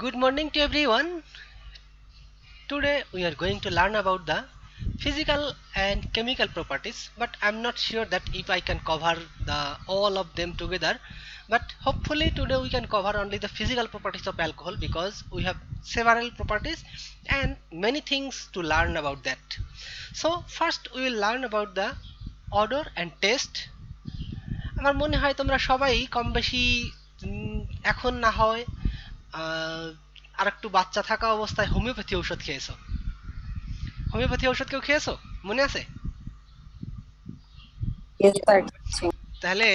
Good morning to everyone. Today we are going to learn about the physical and chemical properties, but I'm not sure that if I can cover the all of them together. But hopefully today we can cover only the physical properties of alcohol because we have several properties and many things to learn about that. So first we will learn about the odor and taste. আমার মনে হয় তোমরা সবাই কম বেশি এখন না হয় আর একটু বাচ্চা থাকা অবস্থায় হোমিওপ্যাথি ঔষধ খেয়েছো। হোমিওপ্যাথি ঔষধ কেউ খেয়েছো মনে আছে? Yes, sir. Teaching. তাহলে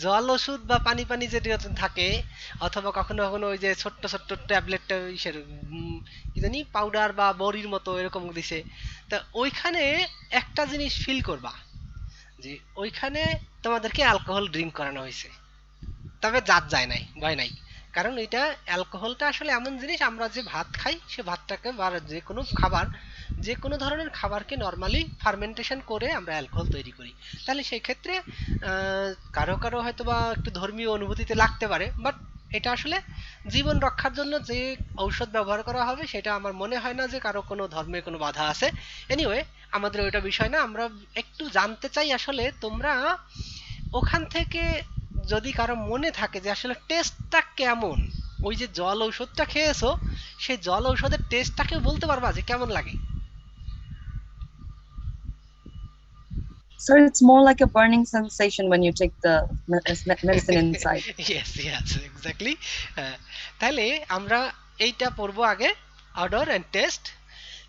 জল ওষুধ বা পানি পানি যেটি থাকে অথবা কখনো কখনো ওই যে ছোট্ট ছোট্ট ট্যাবলেট ইসের কি জানি পাউডার বা বড়ির মতো এরকম দিছে। তা ওইখানে একটা জিনিস ফিল করবা যে ওইখানে তোমাদেরকে অ্যালকোহল ড্রিঙ্ক করানো হয়েছে, তবে জাত যায় নাই, ভয় নাই। কারণ এটা অ্যালকোহলটা আসলে এমন জিনিস, আমরা যে ভাত খাই সে ভাতটাকে বা যে কোনো খাবার, যে কোনো ধরনের খাবারকে নর্মালি ফার্মেন্টেশন করে আমরা অ্যালকোহল তৈরি করি। তাহলে সেই ক্ষেত্রে কারো কারো হয়তো বা একটু ধর্মীয় অনুভূতিতে লাগতে পারে, বাট এটা আসলে জীবন রক্ষার জন্য যে ঔষধ ব্যবহার করা হবে সেটা আমার মনে হয় না যে কারো কোনো ধর্মে কোনো বাধা আছে। এনিওয়ে আমাদের ওইটা বিষয় না, আমরা একটু জানতে চাই আসলে তোমরা ওখান থেকে যদি কারো মনে থাকে যে আসলে টেস্টটা কেমন, ওই যে জল ঔষধটা খেয়েছো সেই জল ঔষধের টেস্টটাকে বলতে পারবা যে কেমন লাগে? Sir, it's more like a burning sensation when you take the medicine inside. Yes yes exactly. তাহলে আমরা এইটা পড়বো আগে, অর্ডার এন্ড টেস্ট।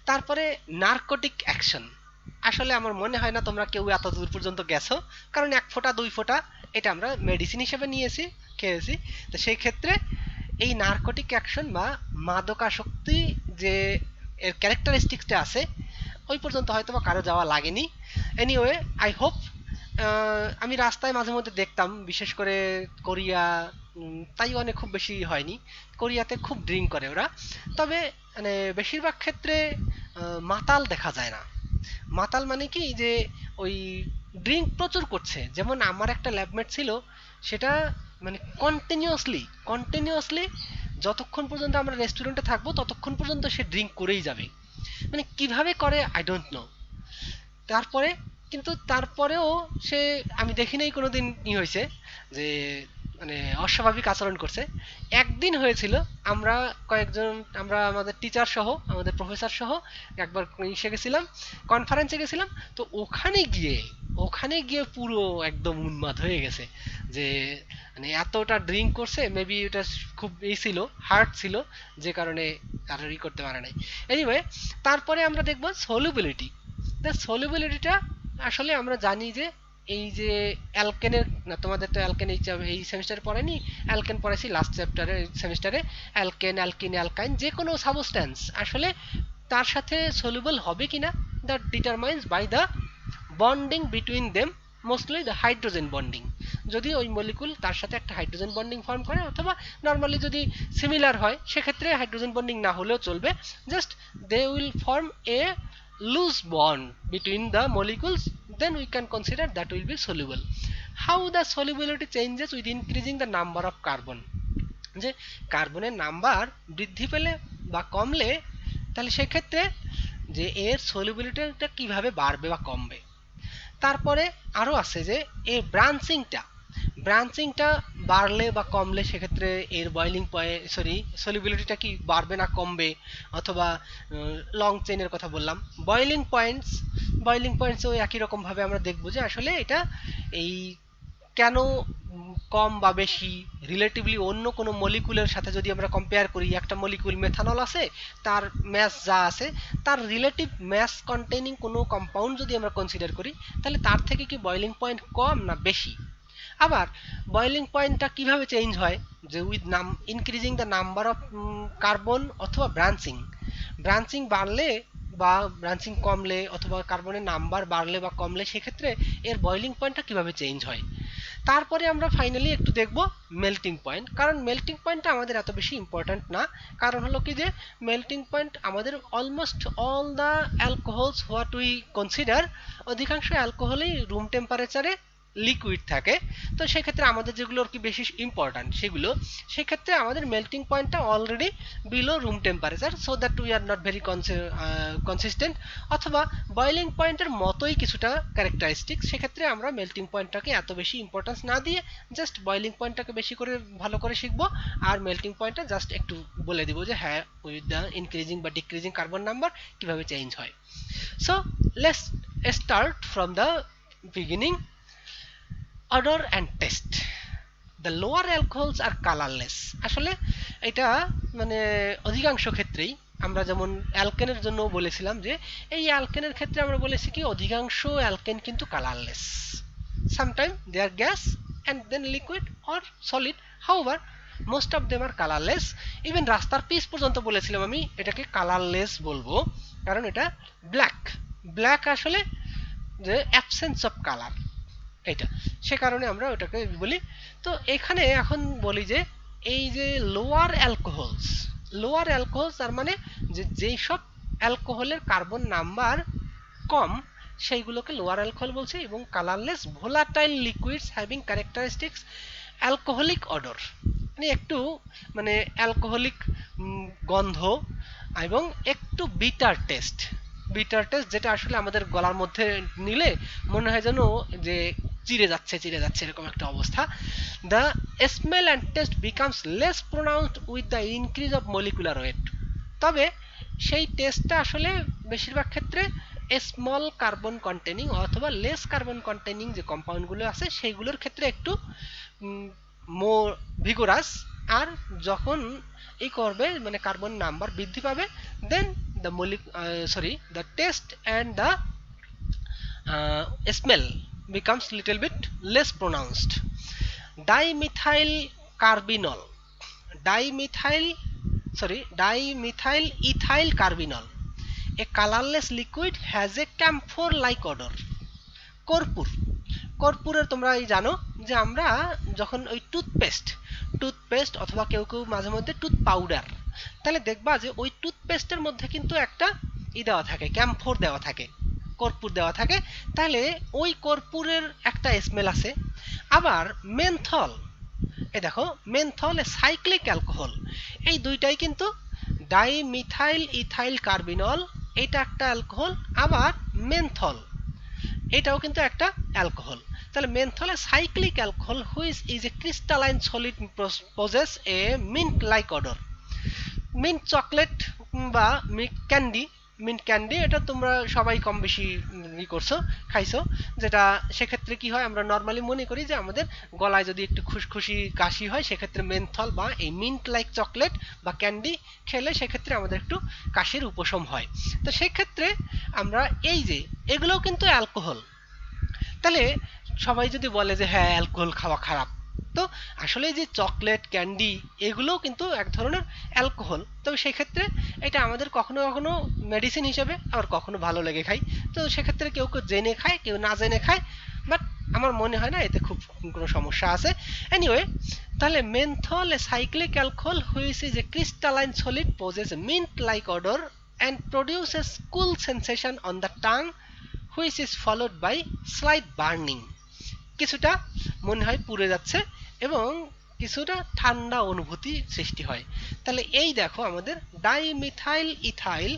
তারপরে নার্কোটিক অ্যাকশন। আসলে আমার মনে হয় না তোমরা কেউ এত দূর পর্যন্ত গেছো, কারণ এক ফোঁটা দুই ফোঁটা এটা আমরা মেডিসিন হিসেবে নিয়েছি, খেয়েছি। তো সেই ক্ষেত্রে এই নার্কোটিক অ্যাকশন বা মাদকাসক্তি যে এর ক্যারেক্টারিস্টিক্সটা আছে ওই পর্যন্ত হয়তো বা কারো যাওয়া লাগেনি। Anyway I hope. আমি রাস্তায় মাঝে মধ্যে দেখতাম, বিশেষ করে কোরিয়া, তাইওয়ানে খুব বেশি হয়নি, কোরিয়াতে খুব ড্রিঙ্ক করে ওরা। তবে মানে বেশিরভাগ ক্ষেত্রে মাতাল দেখা যায় না। মাতাল মানে কি যে ওই ড্রিঙ্ক প্রচুর করছে। যেমন আমার একটা ল্যাবমেট ছিল, সেটা মানে কন্টিনিউয়াসলি কন্টিনিউয়াসলি যতক্ষণ পর্যন্ত আমরা রেস্টুরেন্টে থাকবো ততক্ষণ পর্যন্ত সে ড্রিঙ্ক করেই যাবে। মানে কিভাবে করে আই ডোন্ট নো। তারপরে কিন্তু তারপরেও সে, আমি দেখি নাই কোনোদিন ই হয়েছে যে মানে অস্বাভাবিক আচরণ করছে। একদিন হয়েছিল, আমরা কয়েকজন, আমরা আমাদের টিচার সহ, আমাদের প্রফেসর সহ একবার ইসে গেছিলাম, কনফারেন্সে গেছিলাম। তো ওখানে গিয়ে পুরো একদম উন্মাদ হয়ে গেছে যে মানে এতটা ড্রিঙ্ক করছে, মেবি এটা খুব এই ছিল, হার্ড ছিল, যে কারণে আর ই করতে পারে নাই। এনিওয়ে তারপরে আমরা দেখব সলিউবিলিটি। সলিউবিলিটিটা আসলে আমরা জানি যে এই যে অ্যালকেনের, না তোমাদের তো অ্যালকেন এই সেমিস্টারে পড়েনি, অ্যালকেন পড়েছি লাস্ট চ্যাপ্টারে সেমিস্টারে। অ্যালকেন, অ্যালকিন, অ্যালকাইন যে কোনো সাবস্ট্যান্স আসলে তার সাথে সলিউবল হবে কিনা that determines by the bonding between them, mostly the hydrogen bonding. যদি ওই মলিকুল তার সাথে একটা হাইড্রোজেন বন্ডিং ফর্ম করে, অথবা নর্মালি যদি সিমিলার হয় সেক্ষেত্রে হাইড্রোজেন বন্ডিং না হলেও চলবে, just they will form a loose bond between the molecules, then we can consider that will be soluble. How the solubility changes with increasing the number of carbon, যে কার্বনের number বৃদ্ধি পেলে বা কমলে তাহলে সেক্ষেত্রে যে এর সলিউবিলিটিটা কিভাবে বাড়বে বা কমবে। তারপরে আরো আছে যে এই ব্রাঞ্চিংটা বাড়লে বা কমলে সেক্ষেত্রে এর বয়লিং পয়েন্ট, সরি, সলিউবিলিটিটা কি বাড়বে না কমবে, অথবা লং চেইনের কথা বললাম। বয়লিং পয়েন্টসও একই রকম ভাবে আমরা দেখবো যে আসলে এটা এই কেন কম বা বেশি রিলেটিভলি অন্য কোনো মলিকুলের সাথে যদি আমরা কম্পেয়ার করি, একটা মলিকুল মেথানল আছে, তার ম্যাস যা আছে তার রিলেটিভ ম্যাস কন্টেইনিং কোনো কম্পাউন্ড যদি আমরা কনসিডার করি, তাহলে তার থেকে কি বয়লিং পয়েন্ট কম না বেশি। আবার বয়লিং পয়েন্টটা কিভাবে চেঞ্জ হয়, যে with increasing the number of carbon অথবা ব্রাঞ্চিং বাড়লে বা ব্রাঞ্চিং কমলে, অথবা কার্বনের নাম্বার বাড়লে বা কমলে সেক্ষেত্রে এর বয়লিং পয়েন্টটা কিভাবে চেঞ্জ হয়। তারপরে আমরা ফাইনালি একটু দেখব মেল্টিং পয়েন্ট, কারণ মেল্টিং পয়েন্টটা আমাদের এত বেশি ইম্পর্ট্যান্ট না। কারণ হলো কি যে মেল্টিং পয়েন্ট আমাদের almost all the alcohols what we consider, অধিকাংশ অ্যালকোহলই রুম টেম্পারেচারে লিকুইড থাকে, তো সেক্ষেত্রে আমাদের যেগুলো আর কি বেশি ইম্পর্ট্যান্ট সেগুলো, সেক্ষেত্রে আমাদের মেল্টিং পয়েন্টটা already below room temperature, so that we are not very consistent, অথবা বয়লিং পয়েন্টের মতোই কিছুটা ক্যারেক্টারিস্টিক, সেক্ষেত্রে আমরা মেল্টিং পয়েন্টটাকে এত বেশি ইম্পর্টেন্স না দিয়ে জাস্ট বয়লিং পয়েন্টটাকে বেশি করে ভালো করে শিখবো, আর মেল্টিং পয়েন্টটা জাস্ট একটু বলে দিব যে হ্যাঁ উইথ দ্য ইনক্রিজিং বা ডিক্রিজিং কার্বন নাম্বার কিভাবে চেঞ্জ হয়। So let's start from the beginning. Odour and taste. The lower alcohols are colourless. আসলে এটা মানে অধিকাংশ ক্ষেত্রেই আমরা যেমন অ্যালকেনের জন্য বলেছিলাম যে এই অ্যালকেনের ক্ষেত্রে আমরা বলেছি কি অধিকাংশ অ্যালকেন কিন্তু colourless, sometime they are gas and then liquid or solid, however most of them are colourless. Even রাস্তার পিচ পর্যন্ত বলেছিলাম আমি এটাকে কালারলেস বলবো, কারণ এটা ব্ল্যাক, ব্ল্যাক আসলে যে অ্যাবসেন্স অফ কালার, এটা সে কারণে আমরা ওটাকে বলি। তো এখানে এখন বলি যে এই যে লোয়ার অ্যালকোহলস, লোয়ার অ্যালকোহলস তার মানে যে যেই সব অ্যালকোহলের কার্বন নাম্বার কম সেইগুলোকে লোয়ার অ্যালকোহল বলছে, এবং colourless volatile liquids having characteristics alcoholic odour, মানে একটু মানে অ্যালকোহলিক গন্ধ এবং একটু বিটার টেস্ট, বিটার টেস্ট যেটা আসলে আমাদের গলার মধ্যে নিলে মনে হয় যেন যে চিড়ে যাচ্ছে চিড়ে যাচ্ছে এরকম একটা অবস্থা। The smell and test becomes less pronounced with the increase of molecular weight. তবে সেই টেস্টটা আসলে বেশিরভাগ ক্ষেত্রে স্মল কার্বন কন্টেনিং অথবা লেস কার্বন কন্টেনিং যে কম্পাউন্ডগুলো আছে সেইগুলোর ক্ষেত্রে একটু মোর ভিগোরাস, আর যখন এই করবে মানে কার্বন নাম্বার বৃদ্ধি পাবে দেন the the taste and the smell becomes little bit less pronounced. Dimethyl carbinol, dimethyl dimethyl ethyl carbinol, a colorless liquid has a camphor like odor. কর্পূর, কর্পূরের তোমরা এই জানো যে আমরা যখন ওই টুথপেস্ট টুথপেস্ট অথবা কেউ কেউ মাঝে মধ্যে টুথ পাউডার, তাহলে দেখবা যে ওই টুথপেস্টের মধ্যে কিন্তু একটা দেওয়া থাকে, ক্যাম্ফোর দেওয়া থাকে, কর্পূর দেওয়া থাকে, তাহলে ওই কর্পূরের একটা স্মেল আছে। আবার মেনথল, এ দেখো মেনথল এ সাইক্লিক অ্যালকোহল, এই দুইটাই কিন্তু ডাইমিথাইল ইথাইল কার্বিনল, এটা একটা অ্যালকোহল, আবার মেনথল এটাও কিন্তু একটা অ্যালকোহল। তাহলে menthol a cyclic alcohol which is a crystalline solid possesses a mint like odour. Mint chocolate বা মিল্ক ক্যান্ডি, মিন্ট ক্যান্ডি এটা তোমরা সবাই কম বেশি করছো, খাইছো, যেটা সেক্ষেত্রে কি হয় আমরা নর্মালি মনে করি যে আমাদের গলায় যদি একটু খুশখুশি কাশি হয় সেক্ষেত্রে মেনথল বা এই মিন্ট লাইক চকলেট বা ক্যান্ডি খেলে সেক্ষেত্রে আমাদের একটু কাশির উপশম হয়। তো সেক্ষেত্রে আমরা এই যে এগুলোও কিন্তু অ্যালকোহল, তাহলে সবাই যদি বলে যে হ্যাঁ অ্যালকোহল খাওয়া খারাপ, তো আসলে যে চকলেট ক্যান্ডি এগুলোও কিন্তু এক ধরনের অ্যালকোহল। তবে সেক্ষেত্রে এটা আমাদের কখনো কখনো মেডিসিন হিসেবে আবার কখনো ভালো লেগে খাই, তো সেক্ষেত্রে কেউ কেউ জেনে খায় কেউ না জেনে খায়, বাট আমার মনে হয় না এতে খুব কোনো সমস্যা আছে। এনিওয়ে, তাহলে menthol a cyclic alcohol which is a crystalline solid possesses mint like odour and produces cool sensation on the tongue which is followed by slight burning, কিছুটা মনে হয় পুড়ে যাচ্ছে এবং কিছুটা ঠান্ডা অনুভূতি সৃষ্টি হয়। তাহলে এই দেখো আমাদের ডাইমিথাইল ইথাইল,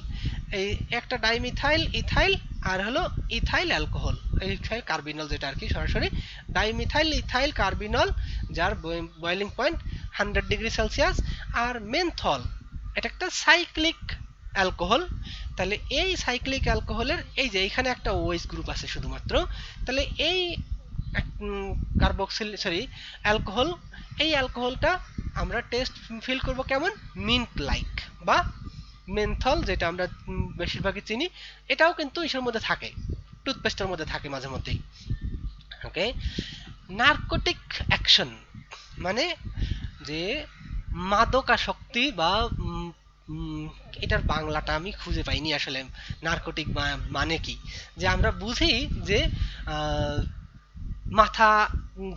এই একটা ডাইমিথাইল ইথাইল আর হলো ইথাইল অ্যালকোহল, ইথাইল কার্বিনল যেটা আর কি সরাসরি ডাইমিথাইল ইথাইল কার্বিনল, যার বয়েলিং পয়েন্ট 100 ডিগ্রি সেলসিয়াস, আর মেনথল এটা একটা সাইক্লিক অ্যালকোহল। তাহলে এই সাইক্লিক অ্যালকোহলের এই যে এখানে একটা ওএইচ গ্রুপ আছে শুধুমাত্র, তাহলে এই কার্বক্সিল অ্যালকোহল, এই অ্যালকোহলটা আমরা টেস্ট ফিল করব কেমন, মিন্ট লাইক বা মেনথল যেটা আমরা বেশিরভাগই চিনি, এটাও কিন্তু ইসের মধ্যে থাকে, টুথপেস্টের মধ্যে থাকে মাঝে মধ্যেই। ওকে, নার্কোটিক অ্যাকশন মানে যে মাদকাসক্তি বা এটার বাংলাটা আমি খুঁজে পাইনি আসলে, নার্কোটিক মানে কি, যে আমরা বুঝি যে মাথা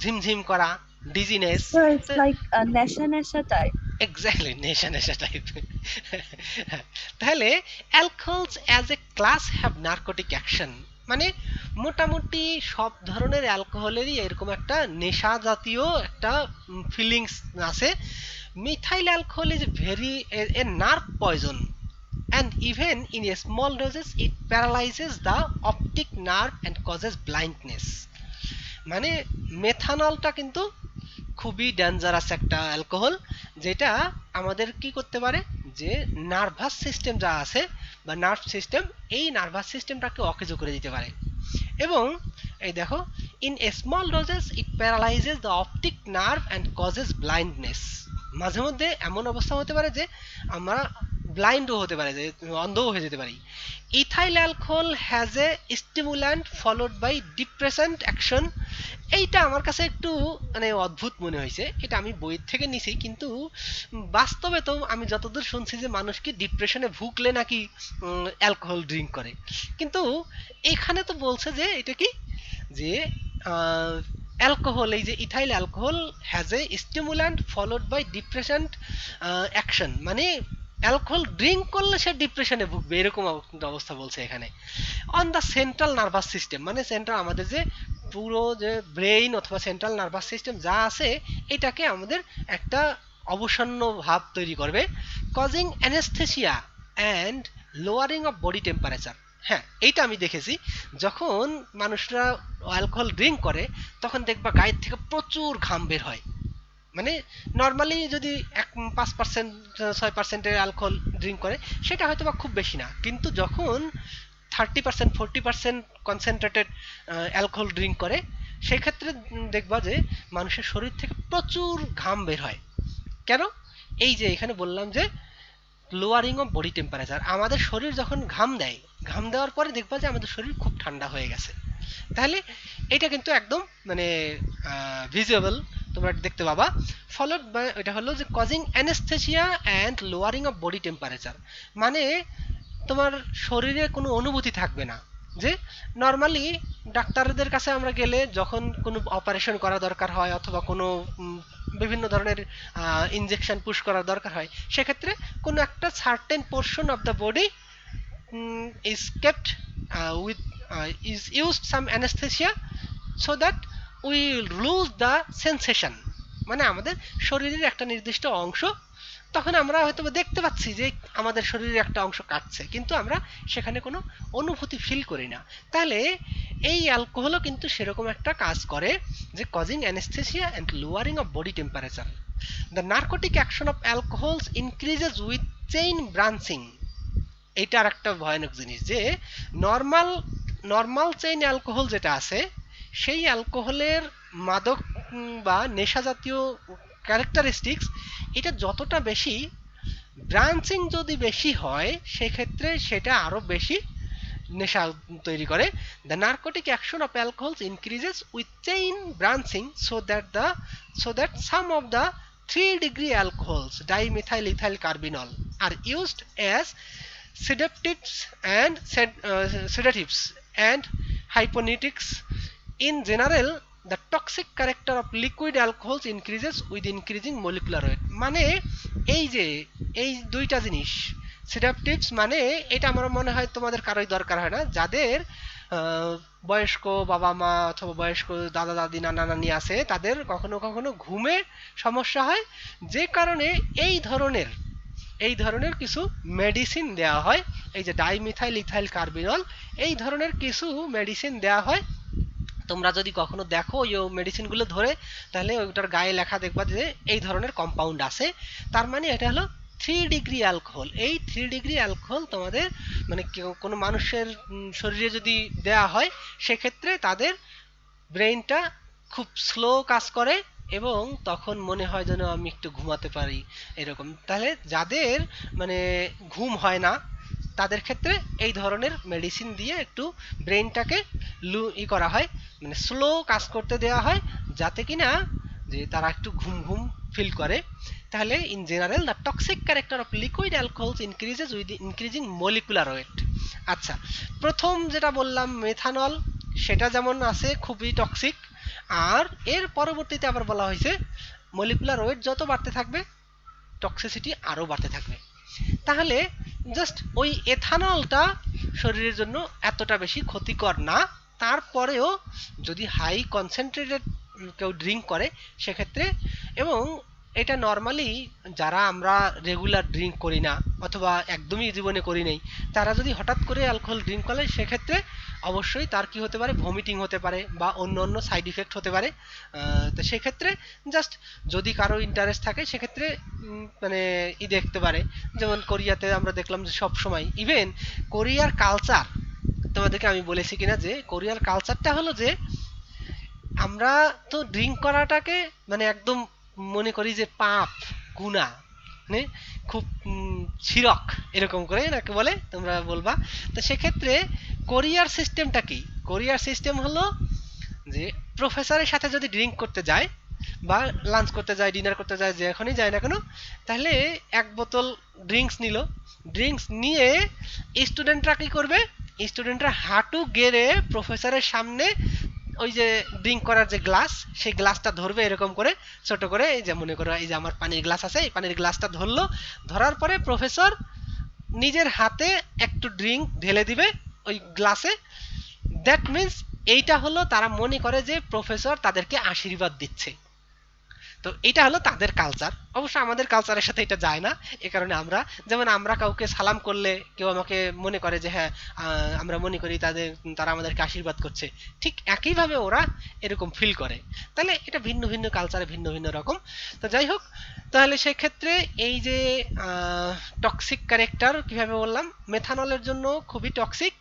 ঝিমঝিম করা, dizziness, So it's like a nesha type. Exactly নেশা নেশা টাইপ। তাহলে alcohols as a class have narcotic action, মানে মোটামুটি সব ধরনের অ্যালকোহলেরই এরকম একটা নেশা জাতীয় একটা ফিলিংস আছে। Methyl alcohol is very a nerve poison and even in a small doses it paralyzes the optic nerve and causes blindness। মানে মেথানলটা কিন্তু খুবই ডেঞ্জারাস একটা অ্যালকোহল, যেটা আমাদের কি করতে পারে, যে নার্ভাস সিস্টেম যা আছে বা নার্ভ সিস্টেম, এই নার্ভাস সিস্টেমটাকে অকেজো করে দিতে পারে। এবং এই দেখো, in a small doses it paralyses the optic nerve and causes blindness. মাঝে মধ্যে এমন অবস্থা হতে পারে যে আমরা ব্লাইন্ডও হতে পারে, যে অন্ধও হয়ে যেতে পারি। Ethyl alcohol has a stimulant followed by depressant action. এইটা আমার কাছে একটু মানে অদ্ভুত মনে হয়েছে, এটা আমি বই থেকে নিছি, কিন্তু বাস্তবে তো আমি যতদূর শুনছি যে মানুষ কি ডিপ্রেশনে ভুগলে নাকি অ্যালকোহল ড্রিঙ্ক করে, কিন্তু এখানে তো বলছে যে এটা কি, যে অ্যালকোহল, এই যে ethyl alcohol has a stimulant followed by depressant action, মানে অ্যালকোহল ড্রিঙ্ক করলে সে ডিপ্রেশনে ভুগবে, এরকম অবস্থা বলছে এখানে। On the central nervous system, মানে সেন্ট্রাল আমাদের যে পুরো যে ব্রেইন অথবা সেন্ট্রাল নার্ভাস সিস্টেম যা আছে, এটাকে আমাদের একটা অবসন্ন ভাব তৈরি করবে, causing anaesthesia and lowering of body temperature. হ্যাঁ, এইটা আমি দেখেছি, যখন মানুষরা অ্যালকোহল ড্রিঙ্ক করে তখন দেখবা গায়ের থেকে প্রচুর ঘাম বের হয়। মানে নর্মালি যদি 5% 6%-এর অ্যালকোহল ড্রিঙ্ক করে সেটা হয়তো বা খুব বেশি না, কিন্তু যখন 30% 40% কনসেন্ট্রেটেড অ্যালকোহল ড্রিঙ্ক করে সেই ক্ষেত্রে দেখবা যে মানুষের শরীর থেকে প্রচুর ঘাম বের হয়। কেন? এই যে এখানে বললাম যে লোয়ারিং অফ বডি টেম্পারেচার, আমাদের শরীর যখন ঘাম দেয়, ঘাম দেওয়ার পরে দেখবা যে আমাদের শরীর খুব ঠান্ডা হয়ে গেছে। তাহলে এটা কিন্তু একদম মানে ভিজিবল, তোমরা দেখতে পাবা। ফলোড বাই, এটা হলো যে causing anaesthesia and lowering of body temperature, মানে তোমার শরীরে কোনো অনুভূতি থাকবে না। যে নর্মালি ডাক্তারদের কাছে আমরা গেলে যখন কোনো অপারেশন করা দরকার হয় অথবা কোনো বিভিন্ন ধরনের ইনজেকশন পুশ করার দরকার হয়, সেক্ষেত্রে কোনো একটা certain portion of the body is kept with is used some anesthesia so that we lose the sensation, মানে আমাদের শরীরের একটা নির্দিষ্ট অংশ, তখন আমরা হয়তো দেখতে পাচ্ছি যে আমাদের শরীরের একটা অংশ কাটছে, কিন্তু আমরা সেখানে কোনো অনুভূতি ফিল করি না। তাহলে এই অ্যালকোহলও কিন্তু সেরকম একটা কাজ করে, যে causing anaesthesia and lowering of body temperature. The narcotic action of alcohols increases with chain branching. এইটা আর একটা ভয়ানক জিনিস, যে নর্মাল নর্মাল চেইন অ্যালকোহল যেটা আছে, সেই অ্যালকোহলের মাদক বা নেশা জাতীয় ক্যারেক্টারিস্টিক্স, এটা যতটা বেশি, ব্রাঞ্চিং যদি বেশি হয় সেক্ষেত্রে সেটা আরো বেশি নেশা তৈরি করে। The narcotic action of alcohols increases with chain branching so that some of the 3-degree alcohols dimethyl ethyl carbinol are used as sedatives and hypnotics. In general, the toxic character of liquid alcohols increases with increasing molecular weight। মানে এই যে এই দুইটা জিনিস, সেডাপটিভস মানে এটা আমার মনে হয় তোমাদের কারোই দরকার হয় না, যাদের বয়স্ক বাবা মা অথবা বয়স্ক দাদা দাদি নানা নানি আছে, তাদের কখনো কখনো ঘুমে সমস্যা হয়, যে কারণে এই ধরনের কিছু মেডিসিন দেওয়া হয়, এই যে ডাইমিথাইল ইথাইল কার্বিনল, এই ধরনের কিছু মেডিসিন দেওয়া হয়। তোমরা যদি কখনো দেখো ওই মেডিসিনগুলো ধরে, তাহলে ওইটার গায়ে লেখা দেখবা যে এই ধরনের কম্পাউন্ড আছে, তার মানে এটা হলো 3 ডিগ্রি অ্যালকোহল। এই 3 ডিগ্রি অ্যালকোহল তোমাদের মানে কোনো মানুষের শরীরে যদি দেয়া হয়, সেক্ষেত্রে তাদের ব্রেইনটা খুব স্লো কাজ করে এবং তখন মনে হয় যেন আমি একটু ঘুমাতে পারি এরকম। তাহলে যাদের মানে ঘুম হয় না, তাদের ক্ষেত্রে এই ধরনের মেডিসিন দিয়ে একটু ব্রেইনটাকে করা হয়, মানে স্লো কাজ করতে দেওয়া হয়, যাতে কিনা যে তারা একটু ঘুম ঘুম ফিল করে। তাহলে in general the toxic character of liquid alcohols increases with increasing molecular weight. আচ্ছা, প্রথম যেটা বললাম মেথানল, সেটা যেমন আছে খুবই টক্সিক, আর এর পরবর্তীতে আবার বলা হয়েছে মলিকুলার ওয়েট যত বাড়তে থাকবে টক্সিসিটি আরও বাড়তে থাকবে। তাহলে জাস্ট ওই এথানলটা শরীরের জন্য এতটা বেশি ক্ষতিকর না। তারপরেও যদি হাই কনসেন্ট্রেটেড কেউ ড্রিঙ্ক করে সেক্ষেত্রে, এবং এটা নর্মালি যারা আমরা রেগুলার ড্রিঙ্ক করি না অথবা একদমই জীবনে করি নাই, তারা যদি হঠাৎ করে অ্যালকোহল ড্রিঙ্ক করে সেক্ষেত্রে অবশ্যই তার কি হতে পারে, ভমিটিং হতে পারে বা অন্য অন্য সাইড ইফেক্ট হতে পারে। তো সেক্ষেত্রে জাস্ট যদি কারো ইন্টারেস্ট থাকে সেক্ষেত্রে মানে দেখতে পারে। যেমন কোরিয়াতে আমরা দেখলাম যে সব সময়, ইভেন কোরিয়ার কালচার, তোমাদেরকে আমি বলেছি কিনা যে কোরিয়ার কালচারটা হলো যে আমরা তো ড্রিঙ্ক করাটাকে মানে একদম মনে করি যে পাপ, গুনাহ, মানে খুব শিরক এরকম করে নাকি বলে তোমরা বলবা। তো সেক্ষেত্রে কোরিয়ার সিস্টেমটা কি, কোরিয়ার সিস্টেম হলো যে প্রফেসরের সাথে যদি ড্রিঙ্ক করতে যায় বা লাঞ্চ করতে যায়, ডিনার করতে যায়, যেখানেই যায় না কেন, তাহলে এক বোতল ড্রিঙ্কস নিল, ড্রিঙ্কস নিয়ে স্টুডেন্টরা কি করবে, স্টুডেন্টরা হাঁটু গেড়ে প্রফেসরের সামনে ওই যে ড্রিঙ্ক করার যে গ্লাস, সেই গ্লাসটা ধরবে এরকম করে ছোট করে, এই যে মনে করো এই যে আমার পানির গ্লাস আছে, এই পানির গ্লাসটা ধরলো, ধরার পরে প্রফেসর নিজের হাতে একটু ড্রিঙ্ক ঢেলে দিবে ওই গ্লাসে। দ্যাট মিন্স এইটা হলো তারা মনে করে যে প্রফেসর তাদেরকে আশীর্বাদ দিচ্ছে। তো এটা হলো তাদের কালচার। অবশ্য আমাদের কালচারের সাথে এটা যায় না, এ কারণে আমরা, যেমন আমরা কাউকে সালাম করলে কেউ আমাকে মনে করে যে হ্যাঁ আমরা মনে করি তারা আমাদেরকে আশীর্বাদ করছে, ঠিক একইভাবে ওরা এরকম ফিল করে। তাহলে এটা ভিন্ন ভিন্ন কালচারে ভিন্ন ভিন্ন রকম। তো যাই হোক, তাহলে সেক্ষেত্রে এই যে টক্সিক ক্যারেক্টার কিভাবে বললাম, মেথানলের জন্য খুবই টক্সিক,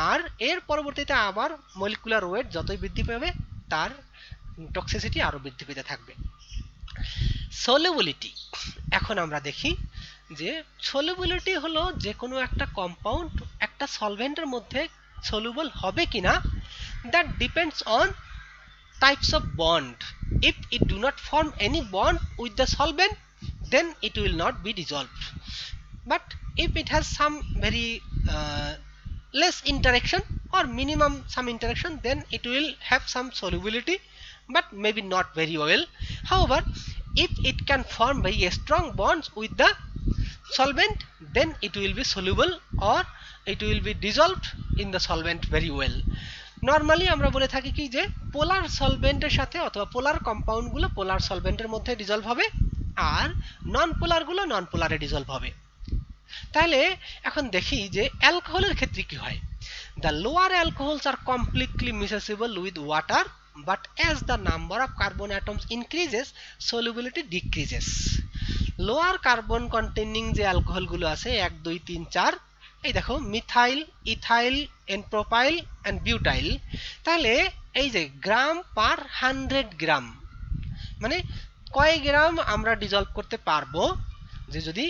আর এর পরবর্তীতে আবার মলিকুলার ওয়েট যতই বৃদ্ধি পাবে তার টক্সিসিটি আরো বৃদ্ধি পেতে থাকবে। সলিউবিলিটি, এখন আমরা দেখি যে সলিউবিলিটি হলো যে কোনো একটা কম্পাউন্ড একটা সলভেন্টের মধ্যে সলিউবল হবে কিনা, that depends on types of bond. If it do not form any bond with the solvent, then it will not be dissolved. But if it has some very less interaction or minimum some interaction, then it will have some solubility, but maybe not very well. However, if it can form very strong bonds with the solvent, then it will be soluble or it will be dissolved in the solvent very well. Normally আমরা বলে থাকি কি যে পোলার সলভেন্টের সাথে অথবা পোলার compound গুলো পোলার সলভেন্টের মধ্যে dissolved হবে, আর নন পোলার গুলো নন পোলারে ডিজলভ হবে। তাহলে এখন দেখি যে অ্যালকোহলের ক্ষেত্রে কি হয়। The lower alcohols are completely miscible with water, but as the number of carbon atoms increases, solubility decreases. Lower carbon containing যে অ্যালকোহল গুলো আছে 1 2 3 4, এই দেখো methyl, ethyl, n propyl and butyl, তাহলে এই যে গ্রাম পার 100 গ্রাম, মানে কয় গ্রাম আমরা ডিজলভ করতে পারবো, যে যদি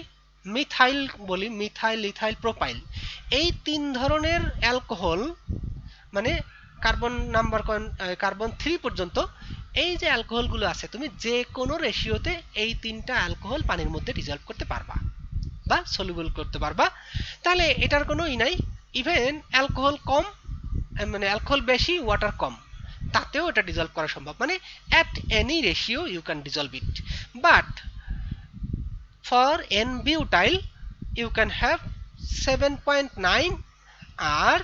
মিথাইল বলি, মিথাইল, ইথাইল, প্রোপাইল, এই তিন ধরনের অ্যালকোহল, মানে কার্বন নাম্বার কার্বন 3 পর্যন্ত, এই যে অ্যালকোহলগুলো আছে তুমি যে কোনো রেশিওতে এই তিনটা অ্যালকোহল পানির মধ্যে ডিজলভ করতে পারবা বা সলিউবল করতে পারবা। তাহলে এটার কোনো নাই, ইভেন অ্যালকোহল কম, মানে অ্যালকোহল বেশি ওয়াটার কম, তাতেও এটা ডিজলভ করা সম্ভব, মানে at any ratio you can dissolve it. But for n butyl you can have 7.9 or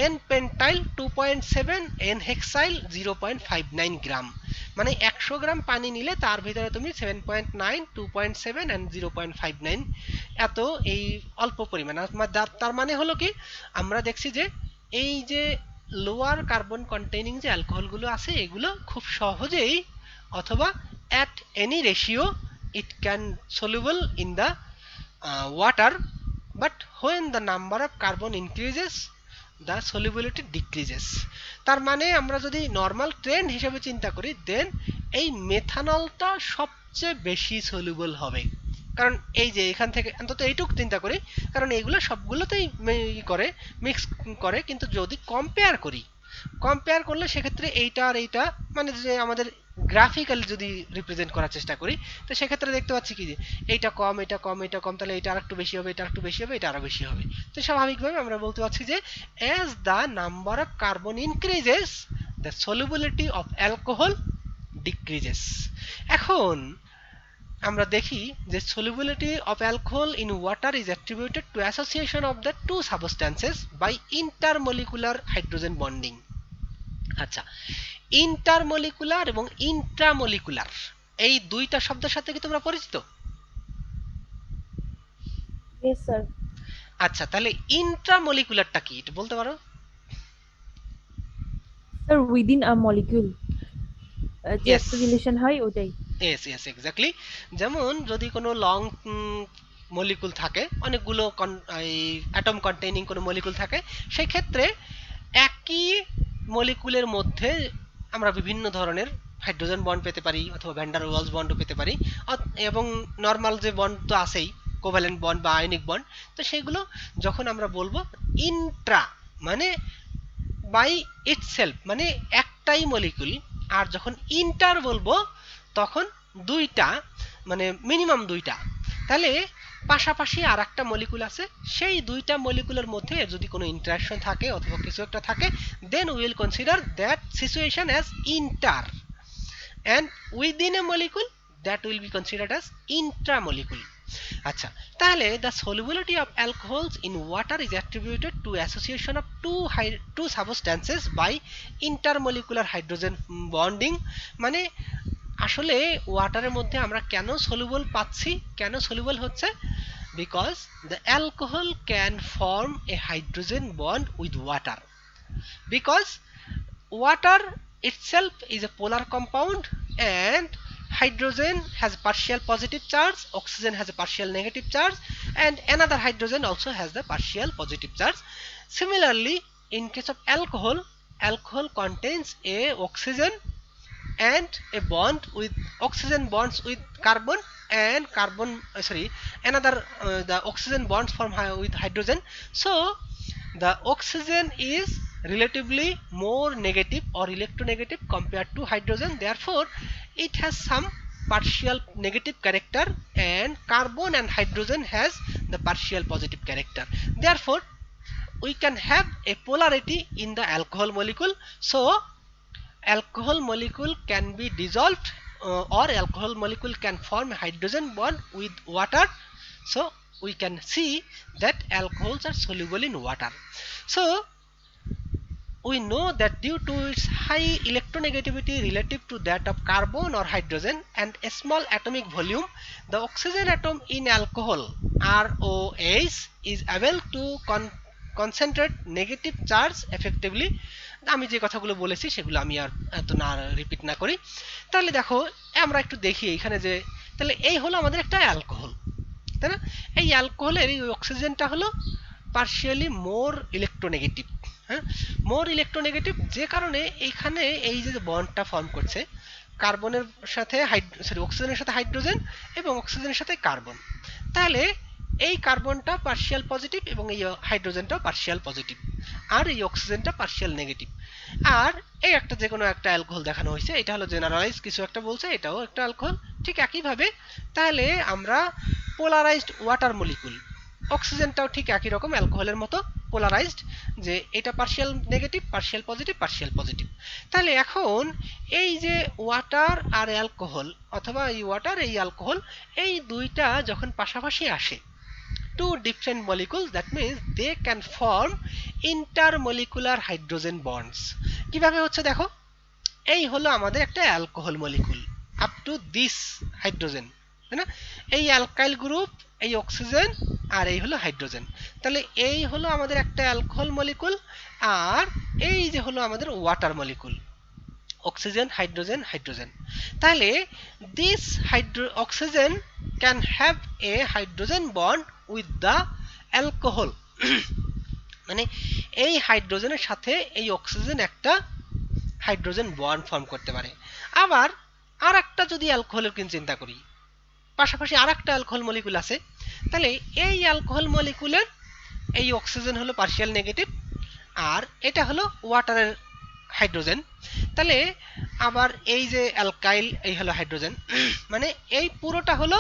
n pentyl 2.7, n hexyl 0.59 gram, মানে 100 গ্রাম পানি নিলে তার ভিতরে তুমি 7.9, 2.7 এন্ড 0.59 এত এই অল্প পরিমাণ। তার মানে হলো কি, আমরা দেখছি যে এই যে লোয়ার কার্বন কন্টেইনিং যে অ্যালকোহলগুলো আছে এগুলো খুব সহজেই অথবা at any ratio it can soluble in the water, but when the number of carbon increases the solubility decreases. তার মানে আমরা যদি নরমাল ট্রেন্ড হিসেবে চিন্তা করি, দেন এই মেথানলটা সবচেয়ে বেশি সলিউবল হবে। কারণ এই যে এখান থেকে অন্তত এইটুকু চিন্তা করি, কারণ এইগুলো সবগুলোতেই করে মিক্স করে, কিন্তু যদি কম্পেয়ার করলে সেক্ষেত্রে এইটা আর এইটা, মানে যে আমাদের গ্রাফিক্যালি যদি রিপ্রেজেন্ট করার চেষ্টা করি, তো সেক্ষেত্রে দেখতে পাচ্ছি কি যে এইটা কম, এটা কম, এটা কম, তাহলে এটা আরেকটু বেশি হবে, এটা আরেকটু বেশি হবে, এটা আরো বেশি হবে। তো স্বাভাবিকভাবে আমরা বলতে পারছি যে as the number of carbon increases the solubility of alcohol decreases. এখন আমরা দেখি যে solubility of alcohol in water is attributed to association of the two substances by intermolecular hydrogen bonding. আচ্ছা, ইন্টারমলিকুলার এবং ইন্ট্রামলিকুলার এই দুইটা শব্দের সাথে কি তোমরা পরিচিত? Yes, sir. আচ্ছা, তাহলে ইন্ট্রামলিকুলারটা কি এটা বলতে পারো? Sir, within a molecule. যে Yes. একটা রিলেশন হয় ওটাই। Yes yes exactly. যেমন যদি কোনো লং মলিকুল থাকে, অনেকগুলো এই অ্যাটম কন্টেইনিং কোনো মলিকুল থাকে, সেই ক্ষেত্রে একই মলিকুলের মধ্যে আমরা বিভিন্ন ধরনের হাইড্রোজেন বন্ড পেতে পারি অথবা ভ্যান ডার ওয়ালস বন্ডও পেতে পারি, এবং নর্মাল যে বন্ড তো আছেই, কোভ্যালেন্ট বন্ড বা আয়নিক বন্ড। তো সেগুলো যখন আমরা বলবো ইন্ট্রা মানে বাই ইটসেলফ মানে একটাই মলিকুল, আর যখন ইন্টার বলবো তখন দুইটা মানে মিনিমাম দুইটা। তাহলে পাশাপাশি আর একটা মলিকুল আছে, সেই দুইটা মলিকুলের মধ্যে যদি কোনো ইন্টারাকশন থাকে অথবা কিছু একটা থাকে, then we will consider that situation as inter, and within a molecule that will be considered as intramolecule. আচ্ছা, তাহলে the solubility of alcohols in water is attributed to association of two substances by intermolecular hydrogen bonding। মানে আসলে ওয়াটারের মধ্যে আমরা কেন soluble পাচ্ছি, কেন soluble হচ্ছে? Because the alcohol can form a hydrogen bond with water, because water itself is a polar compound and hydrogen has partial positive charge, oxygen has a partial negative charge, and another hydrogen also has the partial positive charge. Similarly, in case of alcohol, alcohol contains a oxygen and a bond with oxygen bonds with carbon, and carbon another the oxygen bonds form with hydrogen. So the oxygen is relatively more negative or electronegative compared to hydrogen, therefore it has some partial negative character, and carbon and hydrogen has the partial positive character. Therefore we can have a polarity in the alcohol molecule. So alcohol molecule can be dissolved, or alcohol molecule can form a hydrogen bond with water. So we can see that alcohols are soluble in water. So we know that due to its high electronegativity relative to that of carbon or hydrogen and a small atomic volume, the oxygen atom in alcohol ROH is able to concentrate negative charge effectively. আমি যে কথাগুলো বলেছি সেগুলো আমি আর এত না repeat না করি। তাহলে দেখো আমরা একটু দেখি এখানে যে, তাহলে এই হলো আমাদের একটা অ্যালকোহল, তাই না? এই অ্যালকোহলের এই অক্সিজেনটা হলো পার্শিয়ালি মোর ইলেকট্রোনেগেটিভ, হ্যাঁ, মোর ইলেকট্রোনেগেটিভ, যে কারণে এইখানে এই যে বন্ডটা ফর্ম করছে কার্বনের সাথে অক্সিজেনের সাথে হাইড্রোজেন এবং অক্সিজেনের সাথে কার্বন, তাহলে এই কার্বনটা পার্শিয়াল পজিটিভ এবং এই হাইড্রোজেনটাও পার্শিয়াল পজিটিভ, আর এই অক্সিজেনটা পার্শিয়াল নেগেটিভ। আর এই একটা যে কোনো একটা অ্যালকোহল দেখানো হয়েছে, এটা হলো জেনারেলাইজ কিছু একটা বলছে, এটাও একটা অ্যালকোহল। ঠিক একইভাবে তাহলে আমরা পোলারাইজড ওয়াটার মলিকুল, অক্সিজেনটাও ঠিক একই রকম অ্যালকোহলের মতো পোলারাইজড, যে এটা partial negative, partial positive, partial positive. তাহলে এখন এই যে ওয়াটার আর অ্যালকোহল, অথবা এই ওয়াটার এই অ্যালকোহল, এই দুইটা যখন পাশাপাশি আসে, two different molecules, that means they can form intermolecular hydrogen bonds। কিভাবে হচ্ছে দেখো, এই হলো আমাদের একটা alcohol molecule up to this hydrogen, তাই না? এই অ্যালকাইল গ্রুপ, এই অক্সিজেন, আর এই হলো হাইড্রোজেন। তাহলে এই হলো আমাদের একটা অ্যালকোহল মলিকুল, আর এই যে হলো আমাদের water molecule, oxygen hydrogen hydrogen। তাহলে this oxygen can have a hydrogen bond with the alcohol মানে এই হাইড্রোজেনের সাথে এই অক্সিজেন একটা হাইড্রোজেন বন্ড ফর্ম করতে পারে। আবার আর একটা যদি অ্যালকোহলের কিন্তু চিন্তা করি, পাশাপাশি আর একটা অ্যালকোহল মলিকুল আছে, তাহলে এই অ্যালকোহল মলিকুলের এই অক্সিজেন হলো পার্শিয়াল নেগেটিভ, আর এটা হলো ওয়াটারের হাইড্রোজেন। তাহলে আবার এই যে অ্যালকাইল, এই হলো হাইড্রোজেন, মানে এই পুরোটা হলো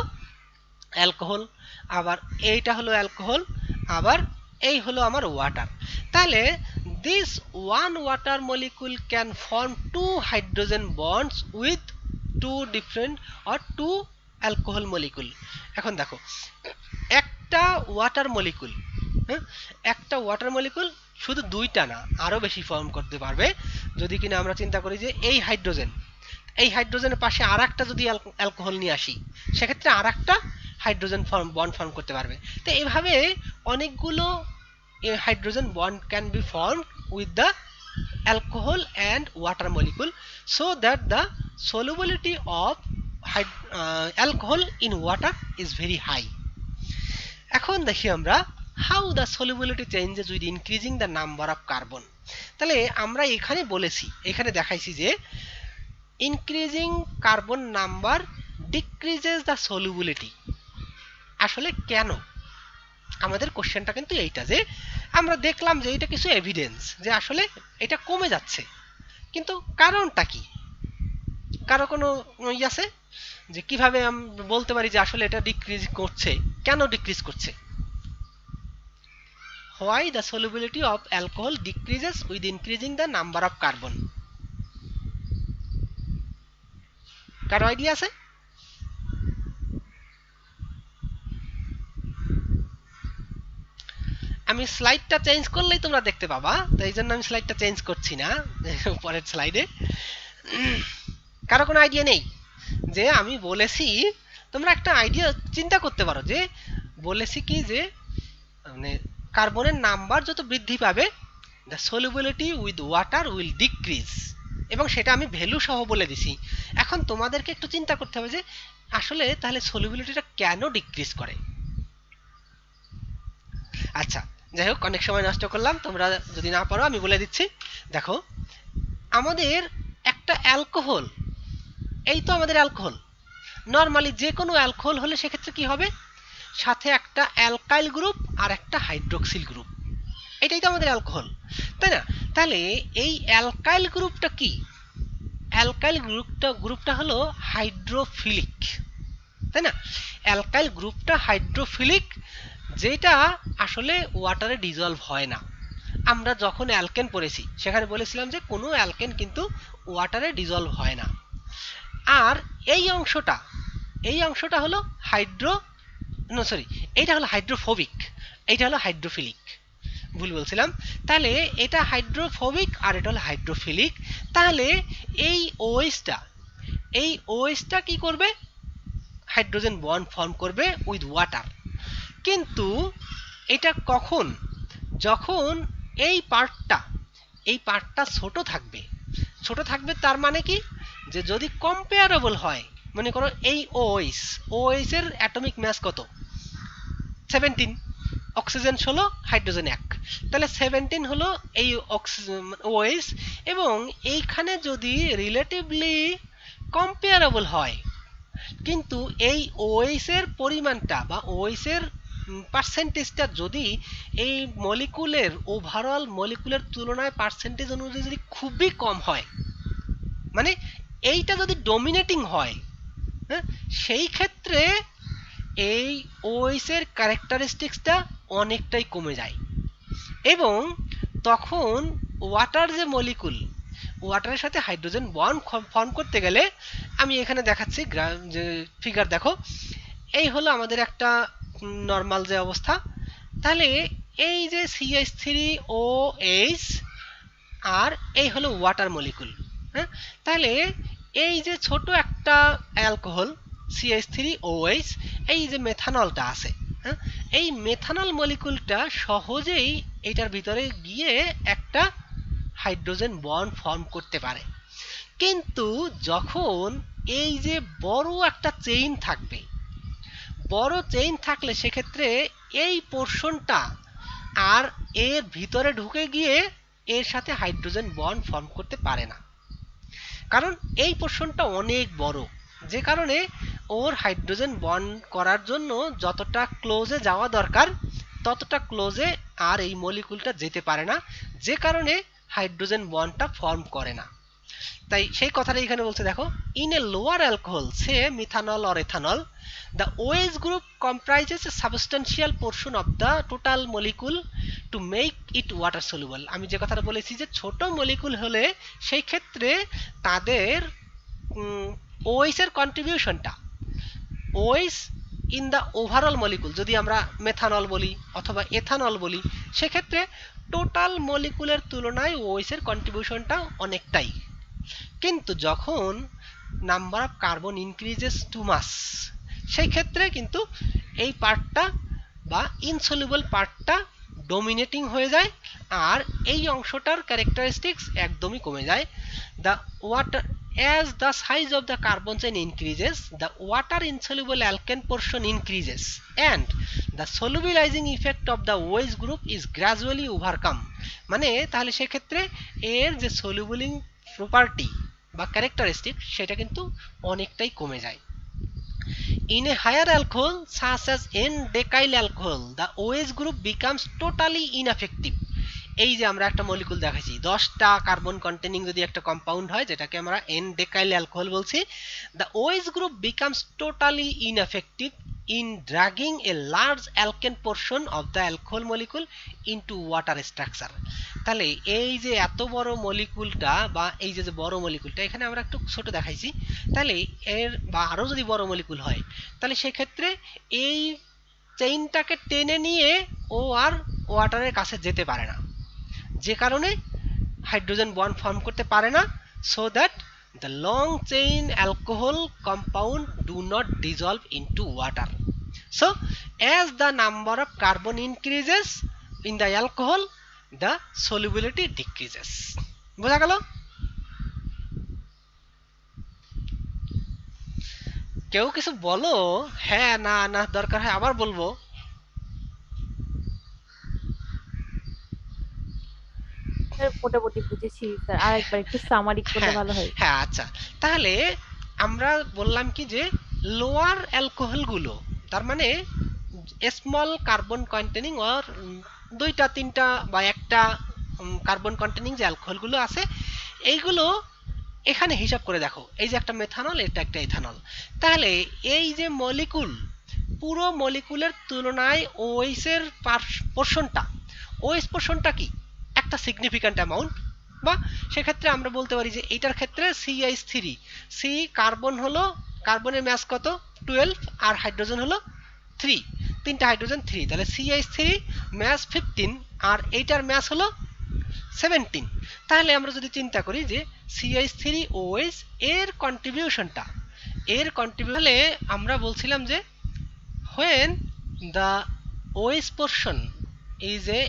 অ্যালকোহল, আবার এইটা হলো অ্যালকোহল, আবার এই হলো আমার ওয়াটার। তাহলে this one water molecule can form two hydrogen bonds with two different or two alcohol molecule. এখন দেখো একটা ওয়াটার মলিকুল, হ্যাঁ, একটা ওয়াটার মলিকুল শুধু দুইটা না আরো বেশি ফর্ম করতে পারবে যদি কিনা আমরা চিন্তা করি যে এই হাইড্রোজেনের পাশে আর একটা যদি অ্যালকোহল নিয়ে আসি, সেক্ষেত্রে আর একটা হাইড্রোজেন বন্ড ফর্ম করতে পারবে। তো এইভাবে অনেকগুলো hydrogen bond can be formed with the alcohol and water molecule so that the solubility of alcohol in water is very high. এখন দেখি আমরা how the solubility changes with increasing the number of carbon. তাহলে আমরা এখানে দেখাইছি যে increasing carbon number decreases the solubility। আসলে কেন? আমাদের কোশ্চেনটা কিন্তু এইটা যে আমরা দেখলাম যে এটা কিছু এভিডেন্স যে আসলে এটা কমে যাচ্ছে, কিন্তু কারণটা কি? কারো কোনো আছে যে কিভাবে আমরা বলতে পারি যে আসলে এটা ডিক্রিজ করছে, কেন ডিক্রিজ করছে? Why the solubility of alcohol decreases with increasing the number of carbon? কারো আইডিয়া আছে? আমি স্লাইডটা চেঞ্জ করলেই তোমরা দেখতে পাবা, তো এই জন্য আমি স্লাইডটা চেঞ্জ করছি না পরের স্লাইডে। কারো কোনো আইডিয়া নেই? যে আমি বলেছি তোমরা একটা আইডিয়া চিন্তা করতে পারো যে বলেছি কি যে মানে কার্বনের নাম্বার যত বৃদ্ধি পাবে the solubility with water will decrease, এবং সেটা আমি ভ্যালু সহ বলে দিছি। এখন তোমাদেরকে একটু চিন্তা করতে হবে যে আসলে তাহলে সলিবিলিটিটা কেন ডিক্রিজ করে। আচ্ছা যাই হোক, অনেক সময় নষ্ট করলাম, তোমরা যদি না পারো আমি বলে দিচ্ছি। দেখো আমাদের একটা অ্যালকোহল, এই তো আমাদের অ্যালকোহল, নর্মালি যে কোনো অ্যালকোহল হলে সেক্ষেত্রে কি হবে, সাথে একটা অ্যালকাইল গ্রুপ আর একটা হাইড্রোক্সিল গ্রুপ, এটাই তো আমাদের অ্যালকোহল, তাই না? তাহলে এই অ্যালকাইল গ্রুপটা কি? অ্যালকাইল গ্রুপটা হলো হাইড্রোফিলিক, তাই না? অ্যালকাইল গ্রুপটা হাইড্রোফিলিক, যেটা আসলে ওয়াটারে ডিজলভ হয় না। আমরা যখন অ্যালকেন পড়েছি সেখানে বলেছিলাম যে কোনো অ্যালকেন কিন্তু ওয়াটারে ডিজলভ হয় না। আর এই অংশটা হলো এইটা হলো হাইড্রোফোবিক, এইটা হলো হাইড্রোফিলিক, ভুল বলছিলাম। তাহলে এটা হাইড্রোফোবিক আর এটা হলো হাইড্রোফিলিক। তাহলে এই ওএইচটা কি করবে, হাইড্রোজেন বন্ড ফর্ম করবে উইথ ওয়াটার। কিন্তু এটা কখন, যখন এই পার্টটা ছোট থাকবে, তার মানে কি যে যদি কম্পেয়ারেবল হয়, মনে করো এই ওএইচ এর অ্যাটমিক মাস কত, 17, অক্সিজেন 16, হাইড্রোজেন 1, তাহলে 17 হলো এই ওএইচ, এবং এইখানে যদি রিলেটিভলি কম্পেয়ারেবল হয়, কিন্তু এই ওএইচ এর পরিমাণটা বা ওএইচ এর পার্সেন্টেজটা যদি এই মলিকুলের ওভারঅল মলিকুলের তুলনায় পার্সেন্টেজ অনুযায়ী যদি খুবই কম হয়, মানে এইটা যদি ডমিনেটিং হয়, হ্যাঁ, সেই ক্ষেত্রে এই ওএইচ এর ক্যারেক্টারিস্টিক্সটা অনেকটাই কমে যায়, এবং তখন ওয়াটার যে মলিকুল, ওয়াটারের সাথে হাইড্রোজেন বন্ড ফর্ম করতে গেলে, আমি এখানে দেখাচ্ছি যে ফিগার দেখো, এই হলো আমাদের একটা নর্মাল যে অবস্থা। তাহলে এই যে CH3OH আর এই হলো ওয়াটার মলিকুল, হ্যাঁ, তাহলে এই যে ছোট একটা অ্যালকোহল CH3OH, এই যে মেথানলটা আছে, হ্যাঁ, এই মেথানল মলিকুলটা সহজেই এটার ভিতরে গিয়ে একটা হাইড্রোজেন বন্ড ফর্ম করতে পারে। কিন্তু যখন এই যে বড় একটা চেইন থাকলে সেক্ষেত্রে এই পোর্শনটা আর এর ভিতরে ঢুকে গিয়ে এর সাথে হাইড্রোজেন বন্ড ফর্ম করতে পারে না, কারণ এই পোর্শনটা অনেক বড়, যে কারণে ওর হাইড্রোজেন বন্ড করার জন্য যতটা ক্লোজে যাওয়া দরকার ততটা ক্লোজে আর এই মলিকুলটা যেতে পারে না, যে কারণে হাইড্রোজেন বন্ডটা ফর্ম করে না। তাই সেই কথাটা এখানে বলছে, দেখো, in a lower alcohol say methanol or ethanol, the OH group comprises a substantial portion of the total molecule to make it water soluble। আমি যে কথাটা বলেছি যে ছোট মলিকুল হলে সেই ক্ষেত্রে তাদের OH এর কন্ট্রিবিউশনটা OH in the overall molecule, যদি আমরা মেথানল বলি অথবা এথানল বলি, সেক্ষেত্রে টোটাল মলিকুলের তুলনায় ওএইচ এর কন্ট্রিবিউশনটা অনেকটাই। কিন্তু যখন number of carbon increases to mass, সেই ক্ষেত্রে কিন্তু এই পার্টটা বা ইনসলিউবল পার্টটা ডমিনেটিং হয়ে যায়, আর এই অংশটার ক্যারেক্টারিস্টিক্স একদমই কমে যায়। The water as the size of the carbon chain increases, the water insoluble alkane portion increases and the solubilizing effect of the OH group is gradually overcome। মানে তাহলে সেক্ষেত্রে এর যে সলিউবলিং প্রপার্টি বা ক্যারেক্টারিস্টিক সেটা কিন্তু অনেকটাই কমে যায়। In a higher alcohol such as N-decyl alcohol, the OH group becomes totally ineffective। এই যে আমরা একটা মলিকুল দেখাইছি, 10টা কার্বন কন্টেনিং যদি একটা কম্পাউন্ড হয়, যেটাকে আমরা N-decyl alcohol বলছি, the OH group becomes totally ineffective in dragging a large alkane portion of the alcohol molecule into water structure। তাহলে এই যে এত বড় মলিকুলটা বা এই যে বড় মলিকুলটা, এখানে আমরা একটু ছোট দেখাইছি, তাহলে এর বা আরো যদি বড় মলিকুল হয়, তাহলে সেক্ষেত্রে এই চেইনটাকে টেনে নিয়ে ও আর ওয়াটারের কাছে যেতে পারে না, যে কারণে হাইড্রোজেন বন্ড ফর্ম করতে পারে না, so that the long chain alcohol compound do not dissolve into water। So as the number of carbon increases in the alcohol, the solubility decreases। বোঝা গেল? কেউ কিছু বলো, হ্যাঁ না না দরকার হয় আবার বলবো। স্যার মোটামুটি বুঝেছি স্যার, আরেকবার একটু সামারি করলে হ্যাঁ ভালো হয়। হ্যাঁ আচ্ছা, তাহলে আমরা বললাম কি যে লোয়ার অ্যালকোহল গুলো, তার মানে স্মল কার্বন কন্টেনিং অর 2টা 3টা বা একটা কার্বন কন্টেনিং যে অ্যালকোহল গুলো আছে, এইগুলো এখানে হিসাব করে দেখো, এই যে একটা মেথানল, এটা একটা ইথানল, তাহলে এই যে মলিকুল, পুরো মলিকুলের তুলনায় ওএইচ এর পোর্শনটা, ওএইচ পোর্শনটা কি একটা সিগনিফিক্যান্ট অ্যামাউন্ট, বা সেক্ষেত্রে আমরা বলতে পারি যে এইটার ক্ষেত্রে CH3, সি কার্বন হলো, কার্বনের ম্যাস কত 12 আর হাইড্রোজেন হলো 3, তিনটা হাইড্রোজেন 3, তাহলে CH3 ম্যাস 15 আর এইটার ম্যাস হলো 17। তাহলে আমরা যদি চিন্তা করি যে CH3OH এর কন্ট্রিবিউশনটা, তাহলে আমরা বলছিলাম যে when the OH portion is a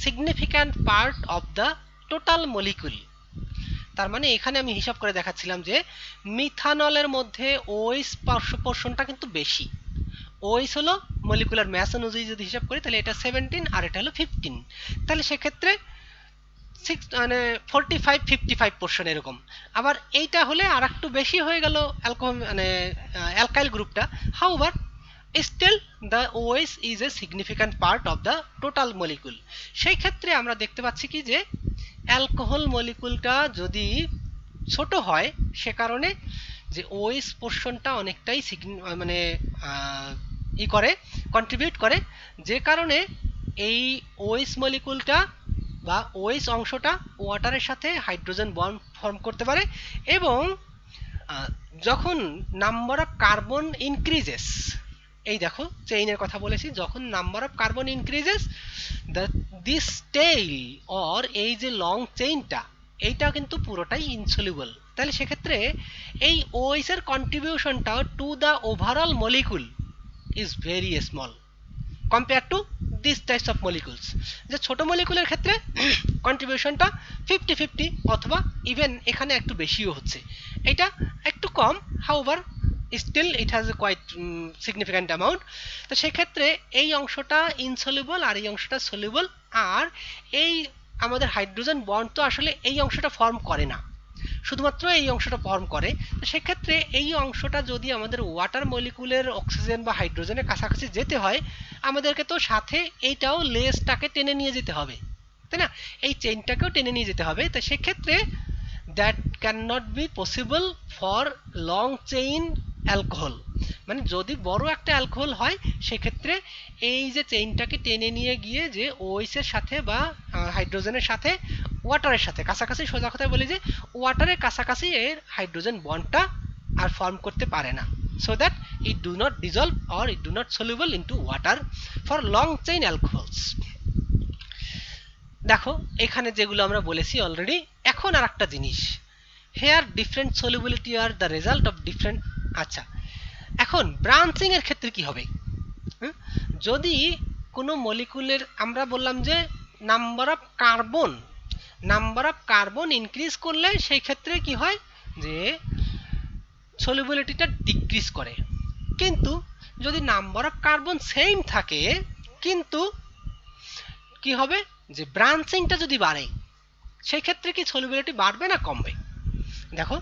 significant part of the total molecule, তার মানে এখানে আমি হিসাব করে দেখাচ্ছিলাম যে মিথানলের মধ্যে OH পোর্শনটা কিন্তু বেশি। OH হলো মলিকুলার ম্যাস অনুযায়ী যদি হিসাব করি, তাহলে এটা 17 আর এটা হলো 15, তাহলে সেক্ষেত্রে 45-55 পোর্শন এরকম। আবার এইটা হলে আর একটু বেশি হয়ে গেল অ্যালকোহল মানে অ্যালকাইল গ্রুপটা, however still the OH is a significant part of the total molecule. সেই ক্ষেত্রে আমরা দেখতে পাচ্ছি কি যে অ্যালকোহল মলিকুলটা যদি ছোট হয়, সে কারণে যে OH পোর্শনটা অনেকটাই মানে ই করে, কন্ট্রিবিউট করে, যে কারণে এই OH মলিকুলটা বা OH অংশটা ওয়াটারের সাথে হাইড্রোজেন বন্ড ফর্ম করতে পারে, এবং যখন নাম্বার অফ কার্বন ইনক্রিজেস, এই দেখো চেইনের কথা বলেছি, যখন number of carbon increases this tail or এই যে লং চেইনটা, এইটা কিন্তু পুরোটাই ইনসলিউবল। তাহলে সেক্ষেত্রে এই OH এর কন্ট্রিবিউশনটা to the overall molecule is very small compare to this types of molecules. যে ছোট মলিকুলের ক্ষেত্রে কন্ট্রিবিউশনটা 50-50 অথবা ইভেন এখানে একটু বেশিও হচ্ছে, এটা একটু কম, however still it has a quite significant amount. তো সেক্ষেত্রে এই অংশটা ইনসলিউবল আর এই অংশটা সলিউবল, আর এই আমাদের হাইড্রোজেন বন্ড তো আসলে এই অংশটা ফর্ম করে না, শুধুমাত্র এই অংশটা ফর্ম করে। তো সেক্ষেত্রে এই অংশটা যদি আমাদের ওয়াটার মলিকুলের অক্সিজেন বা হাইড্রোজেনের কাছাকাছি যেতে হয়, আমাদেরকে তো সাথে এইটাও লেজটাকে টেনে নিয়ে যেতে হবে, তাই না, এই চেইনটাকেও টেনে নিয়ে যেতে হবে। তো সেক্ষেত্রে that can not be possible for long chain alcohol, মানে যদি বড় একটা অ্যালকোহল হয়, সেক্ষেত্রে এই যে চেইনটাকে টেনে নিয়ে গিয়ে যে OH এর সাথে বা হাইড্রোজেনের সাথে ওয়াটারের সাথে কাছাকাছি, সোজা কথায় বলি যে ওয়াটারের কাছাকাছি এর হাইড্রোজেন বন্ডটা আর ফর্ম করতে পারে না। so that it do not dissolve or it do not soluble into water for long chain alcohols. দেখো এখানে যেগুলো আমরা বলেছি অলরেডি, এখন আর একটা জিনিস, here different solubility are the result of different. আচ্ছা, এখন ব্রাঞ্চিং এর ক্ষেত্রে কি হবে? যদি কোনো মলিকুলের আমরা বললাম যে নাম্বার অফ কার্বন ইনক্রিজ করলে সেই ক্ষেত্রে কি হয় যে সলিবিলিটিটা ডিক্রিজ করে, কিন্তু যদি নাম্বার অফ কার্বন সেম থাকে কিন্তু কি হবে যে ব্রাঞ্চিংটা যদি বাড়ে সেই ক্ষেত্রে কি সলিবিলিটি বাড়বে না কমবে? দেখো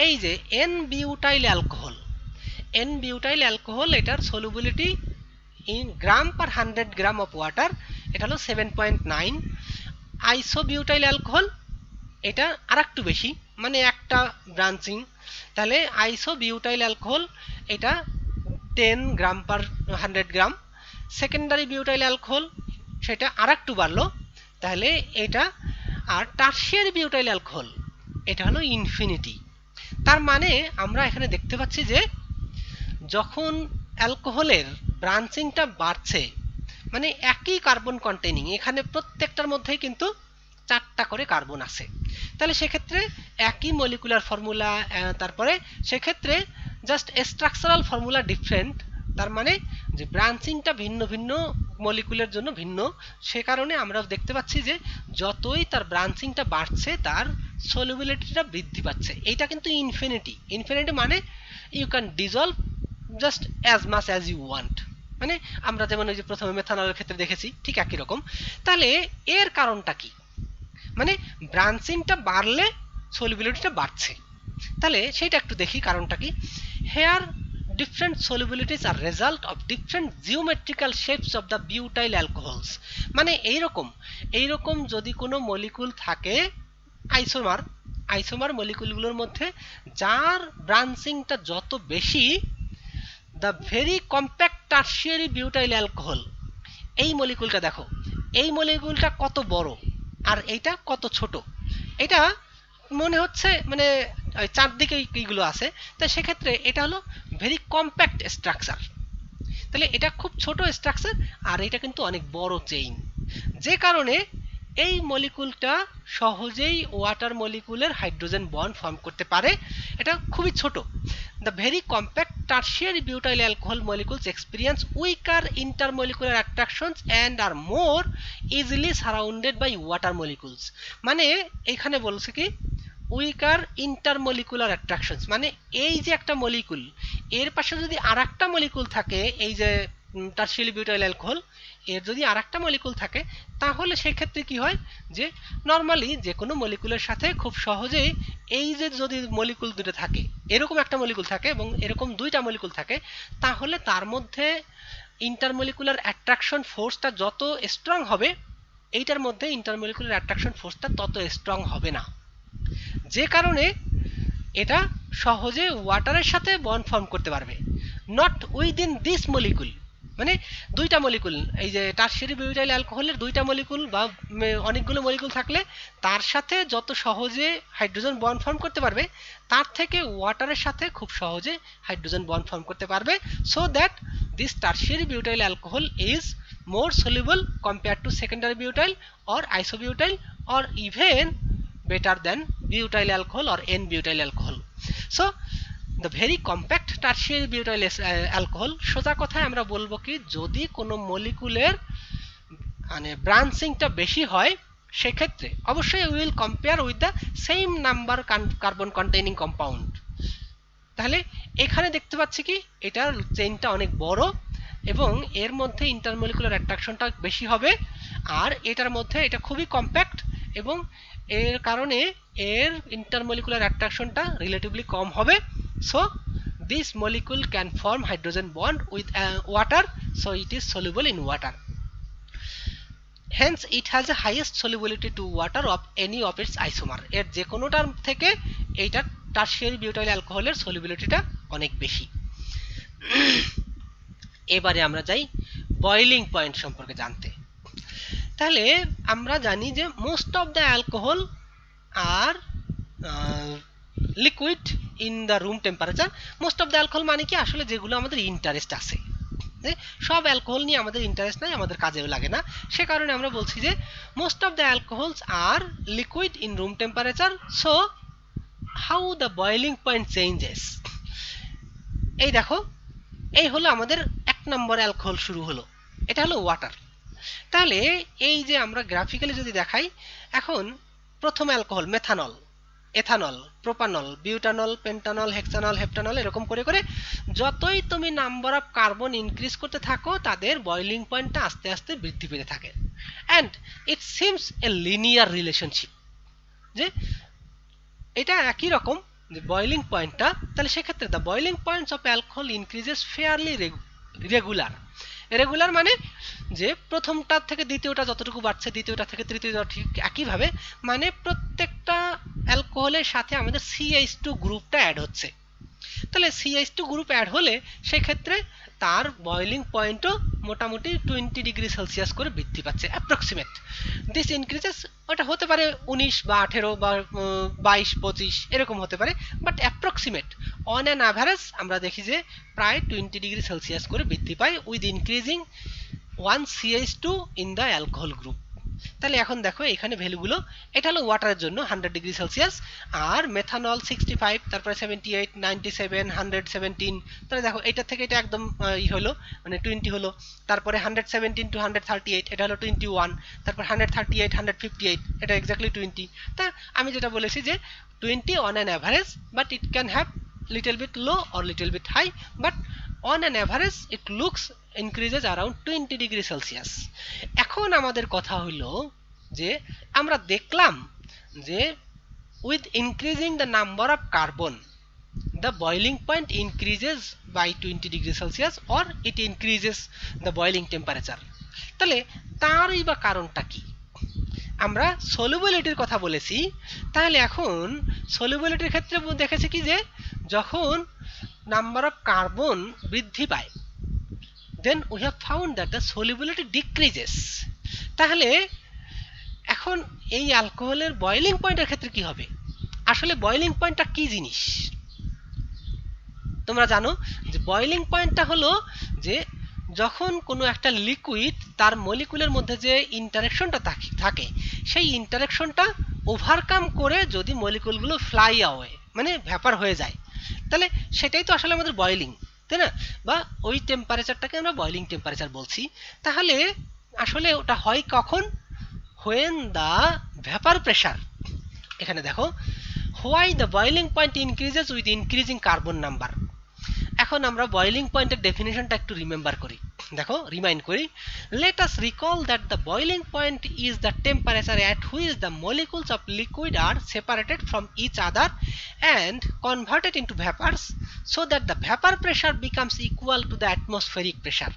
এই যে এন বিউটাইল অ্যালকোহল এটার solubility in gram per 100 gram of water এটা হলো 7.9। আইসোবিউটাইল অ্যালকোহল এটা আরেকটু বেশি, মানে একটা ব্রাঞ্চিং, তাহলে আইসোবিউটাইল অ্যালকোহল এটা 10 গ্রাম পার 100 গ্রাম। সেকেন্ডারি বিউটাইল অ্যালকোহল সেটা আরেকটু বাড়লো, তাহলে এটা। আর টারশিয়ারি বিউটাইল অ্যালকোহল এটা হলো ইনফিনিটি। তার মানে আমরা এখানে দেখতে পাচ্ছি যে যখন অ্যালকোহলের ব্রাঞ্চিংটা বাড়ছে, মানে একই কার্বন কন্টেইনিং, এখানে প্রত্যেকটার মধ্যেই কিন্তু 4টা করে কার্বন আছে, তাহলে সেক্ষেত্রে একই মলিকুলার ফর্মুলা, তারপরে সেক্ষেত্রে জাস্ট স্ট্রাকচারাল ফর্মুলা ডিফারেন্ট, তার মানে যে ব্রাঞ্চিংটা ভিন্ন ভিন্ন মলিকুলের জন্য ভিন্ন, সে কারণে আমরা দেখতে পাচ্ছি যে যতই তার ব্রাঞ্চিংটা বাড়ছে তার সলিবিলিটিটা বৃদ্ধি পাচ্ছে। এইটা কিন্তু ইনফিনিটি মানে you can dissolve just as much as you want, মানে আমরা যেমন ওই যে প্রথমে মেথানলের ক্ষেত্রে দেখেছি ঠিক একই রকম। তাহলে এর কারণটা কি? মানে ব্রাঞ্চিংটা বাড়লে সলিবিলিটিটা বাড়ছে, তাহলে সেটা একটু দেখি কারণটা কি। Here different solubilities are result of different geometrical shapes of the butyl alcohols, মানে এইরকম যদি কোনো মলিকুল থাকে আইসোমার মলিকুলগুলোর মধ্যে যার ব্রাঞ্চিংটা যত বেশি, the very compact tertiary butyl alcohol, এই মলিকুলটা দেখো, এই মলিকুলটা কত বড় আর এইটা কত ছোট, এটা মনে হচ্ছে মানে চারদিকে এইগুলো আছে, তাই সেক্ষেত্রে এটা হলো ভেরি কম্প্যাক্ট স্ট্রাকচার, তাহলে এটা খুব ছোট স্ট্রাকচার আর এটা কিন্তু অনেক বড় চেইন, যে কারণে এই মলিকুলটা সহজেই ওয়াটার মলিকুলের হাইড্রোজেন বন্ড ফর্ম করতে পারে, এটা খুবই ছোট। The very compact tertiary butyl alcohol molecules experience weaker intermolecular attractions and are more easily surrounded by water molecules, মানে এখানে বলছে কি উইকার ইন্টারমলিকুলার অ্যাট্রাকশনস, মানে এই যে একটা মলিকুল এর পাশে যদি আরেকটা মলিকুল থাকে, এই যে টারশিয়ারি বিউটাইল অ্যালকোহল এর যদি আরেকটা মলিকুল থাকে, তাহলে সেই ক্ষেত্রে কি হয় যে নরমালি যে কোনো মলিকুলের সাথে খুব সহজেই এই যে যদি মলিকুল দুটো থাকে, এরকম একটা মলিকুল থাকে এবং এরকম দুইটা মলিকুল থাকে, তাহলে তার মধ্যে ইন্টারমলিকুলার অ্যাট্রাকশন ফোর্সটা যত স্ট্রং হবে, এইটার মধ্যে ইন্টারমলিকুলার অ্যাট্রাকশন ফোর্সটা তত স্ট্রং হবে না, যে কারণে এটা সহজে ওয়াটারের সাথে বন্ড ফর্ম করতে পারবে। নট উইদিন দিস মলিকুল, মানে দুইটা মলিকুল, এই যে টারশিয়ারি বিউটাইল অ্যালকোহলের দুইটা মলিকুল বা অনেকগুলো মলিকুল থাকলে তার সাথে যত সহজে হাইড্রোজেন বন্ড ফর্ম করতে পারবে, তার থেকে ওয়াটারের সাথে খুব সহজে হাইড্রোজেন বন্ড ফর্ম করতে পারবে, so that this tertiary butyl alcohol is more soluble compared to secondary butyl or isobutyl or even better than butyl alcohol or n-butyl alcohol. So the very compact tertiary butyl alcohol, সোজা কথায় আমরা বলবো কি যদি কোনো মলিকুলের মানে ব্রাঞ্চিংটা বেশি হয় সেক্ষেত্রে অবশ্যই will compare with the same number carbon containing compound, তাহলে এখানে দেখতে পাচ্ছি কি এটার চেইনটা অনেক বড় এবং এর মধ্যে ইন্টারমলিকুলার অ্যাট্রাকশনটা বেশি হবে, আর এটার মধ্যে এটা খুবই কম্প্যাক্ট এবং এর কারণে এর ইন্টারমলিকুলার অ্যাট্রাকশনটা রিলেটিভলি কম হবে, so this molecule can form hydrogen bond with water, so it is soluble in water, hence it has the highest solubility to water of any of its isomer, এর যে কোনোটার থেকে এইটা টারশিয়ারি বিউটাইল অ্যালকোহলের সলিবিলিটিটা অনেক বেশি। এবারে আমরা যাই বয়লিং পয়েন্ট সম্পর্কে জানতে। তাহলে আমরা জানি যে most of the alcohol are liquid in the room temperature. Most of the alcohol মানে কি আসলে যেগুলো আমাদের ইন্টারেস্ট আছে, সব অ্যালকোহল নিয়ে আমাদের ইন্টারেস্ট নাই, আমাদের কাজেও লাগে না, সে কারণে আমরা বলছি যে most of the alcohols are liquid in room temperature. So how the boiling point changes, এই দেখো এই হলো আমাদের 1 নম্বর অ্যালকোহল শুরু হলো, এটা হলো ওয়াটার। তাহলে এই যে আমরা গ্রাফিক্যালি যদি দেখাই, এখন প্রথম alcohol methanol, ethanol, propanol, butanol, পেন্টানল, hexanol, হেপ্টানল, এরকম করে করে যতই তুমি নাম্বার অফ কার্বন ইনক্রিজ করতে থাকো তাদের বয়লিং পয়েন্টটা আস্তে আস্তে বৃদ্ধি পেতে থাকে। And it seems a linear relationship, যে এটা একই রকম যে বয়লিং পয়েন্টটা, তাহলে সেক্ষেত্রে the boiling points of alcohol increases fairly regular. Regular মানে যে প্রথমটা থেকে দ্বিতীয়টা যতটুকু বাড়ছে, দ্বিতীয়টা থেকে তৃতীয়টা ঠিক একইভাবে, মানে প্রত্যেকটা অ্যালকোহলের সাথে আমাদের CH2 গ্রুপটা অ্যাড হচ্ছে। তাহলে CH2 গ্রুপ অ্যাড হলে সেক্ষেত্রে তার বয়লিং পয়েন্টও মোটামুটি 20 ডিগ্রি সেলসিয়াস করে বৃদ্ধি পাচ্ছে অ্যাপ্রক্সিমেট। দিস ইনক্রিজেস, ওটা হতে পারে 19 বা 18 বা 22 25 এরকম হতে পারে, but approximate on an average আমরা দেখি যে প্রায় 20 ডিগ্রি সেলসিয়াস করে বৃদ্ধি পায় with increasing 1 CH2 in the alcohol group. তাহলে এখন দেখো এখানে ভ্যালুগুলো, এটা হলো ওয়াটারের জন্য 100 ডিগ্রি সেলসিয়াস, আর মেথানল 65, তারপরে 78, 97, 117, তাহলে দেখো এটা থেকে এটা একদম হলো মানে 20 হলো, তারপরে 117 টু 138 এটা হলো 21, তারপর 138, 158 এটা এক্স্যাক্টলি 20। তা আমি যেটা বলেছি যে 20 on an average, but it can have little bit low or little bit high, but on an average it looks increases around 20 degree Celsius. এখন আমাদের কথা হলো যে আমরা দেখলাম যে with increasing the number of carbon the boiling point increases by 20 degree celsius or it increases the boiling temperature। তাহলে তারই বা কারণটা কি? আমরা সলিউবিলিটির কথা বলেছি, তাহলে এখন সলিউবিলিটির ক্ষেত্রে দেখেছি কি যে যখন নাম্বার অফ কার্বন বৃদ্ধি পায় then we have found that the solubility decreases। তাহলে এখন এই অ্যালকোহলের বয়লিং পয়েন্টের ক্ষেত্রে কি হবে? আসলে বয়লিং পয়েন্টটা কি জিনিস তোমরা জানো যে বয়লিং পয়েন্টটা হলো যে যখন কোনো একটা লিকুইড তার মলিকুলের মধ্যে যে ইন্টারেকশনটা থাকে সেই ইন্টারেকশনটা ওভারকাম করে যদি মলিকুলগুলো ফ্লাই অ্যাওয়ে মানে ভ্যাপার হয়ে যায়, তাহলে সেটাই তো আসলে আমাদের বয়লিং, তাই না? বা ওই টেম্পারেচারটাকে আমরা বয়লিং টেম্পারেচার বলছি। তাহলে আসলে ওটা হয় কখন? when the vapor pressure, এখানে দেখো why the boiling point increases with increasing carbon number। এখন আমরা বয়লিং পয়েন্টের ডেফিনিশনটা একটু রিমেম্বার করি, দেখো রিমাইন্ড করি। let us recall that the boiling point is the temperature at which the molecules of liquid are separated from each other and converted into vapors so that the vapor pressure becomes equal to the atmospheric pressure।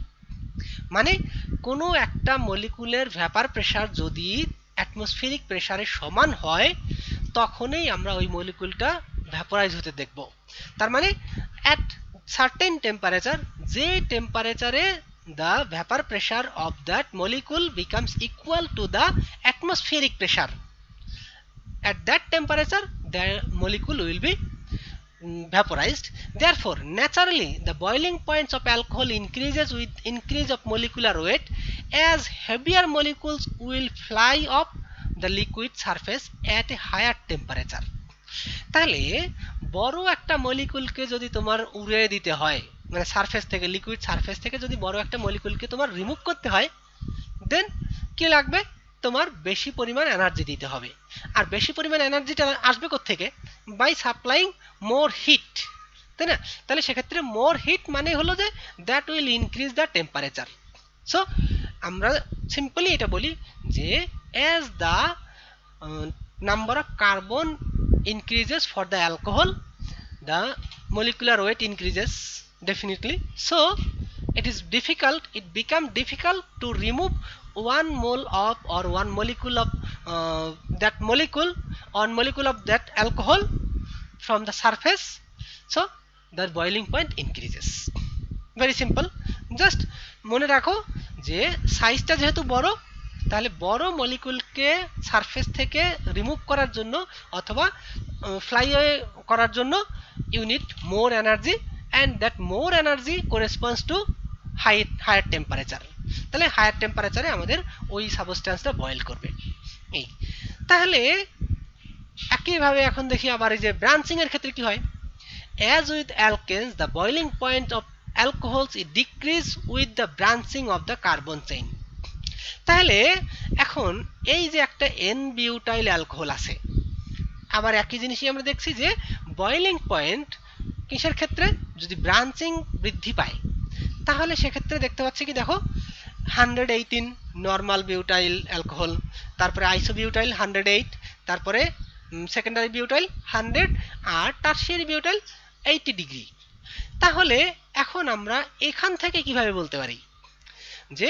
মানে কোনো একটা মলিকুলের vapour pressure যদি atmospheric প্রেসারের সমান হয় তখনই আমরা ওই মলিকুলটা ভ্যাপোরাইজ হতে দেখব। তার মানে অ্যাট সার্টেন টেম্পারেচার, যে টেম্পারেচারে the vapor pressure of that molecule becomes equal to the atmospheric pressure, at that temperature the molecule will be vaporized। Therefore naturally the boiling points of alcohol increases with increase of molecular weight as heavier molecules will fly off the liquid surface at a higher temperature। তাহলে বড় একটা মলিকুলকে যদি তোমার উড়িয়ে দিতে হয়, মানে surface থেকে, লিকুইড সারফেস থেকে যদি বড় একটা মলিকুলকে তোমার রিমুভ করতে হয়, দেন কি লাগবে? তোমার বেশি পরিমাণ এনার্জি দিতে হবে। আর বেশি পরিমাণ এনার্জিটা আসবে কোত্থেকে? বাই সাপ্লাইং মোর হিট, তাই না? তাহলে সেক্ষেত্রে মোর হিট মানে হলো যে that will increase the temperature. So আমরা সিম্পলি এটা বলি যে as the number of carbon increases for the alcohol the molecular weight increases definitely, so it become difficult to remove one mole of or one molecule of that molecule one molecule of that alcohol from the surface, so the boiling point increases। very simple, just মনে রাখো যে সাইজটা যেহেতু বড় তাহলে বড় মলিকুলকে surface থেকে remove করার জন্য অথবা ফ্লাই অ্যাওয়ে করার জন্য you need more energy, and that more energy corresponds to higher temperature. তাহলে হায়ার টেম্পারেচারে আমাদের ওই সাবস্ট্যান্সটা বয়েল করবে। এই তাহলে একইভাবে এখন দেখি আবার এই যে ব্রাঞ্চিং এর ক্ষেত্রে কি হয়। As with alkanes, the boiling point of alcohols is decrease with the branching of the carbon chain. তাহলে এখন এই যে একটা এন বিউটাইল অ্যালকোহল আছে, আবার একই জিনিসই আমরা দেখছি যে বয়েলিং পয়েন্ট কিসের ক্ষেত্রে, যদি ব্রাঞ্চিং বৃদ্ধি পায় তাহলে সেক্ষেত্রে দেখতে পাচ্ছি কি দেখো 118 নর্মাল বিউটাইল অ্যালকোহল, তারপরে আইসোবিউটাইল 108, তারপরে সেকেন্ডারি বিউটাইল 100, আর টারশিয়ারি বিউটাইল 80 ডিগ্রি। তাহলে এখন আমরা এখান থেকে কিভাবে বলতে পারি যে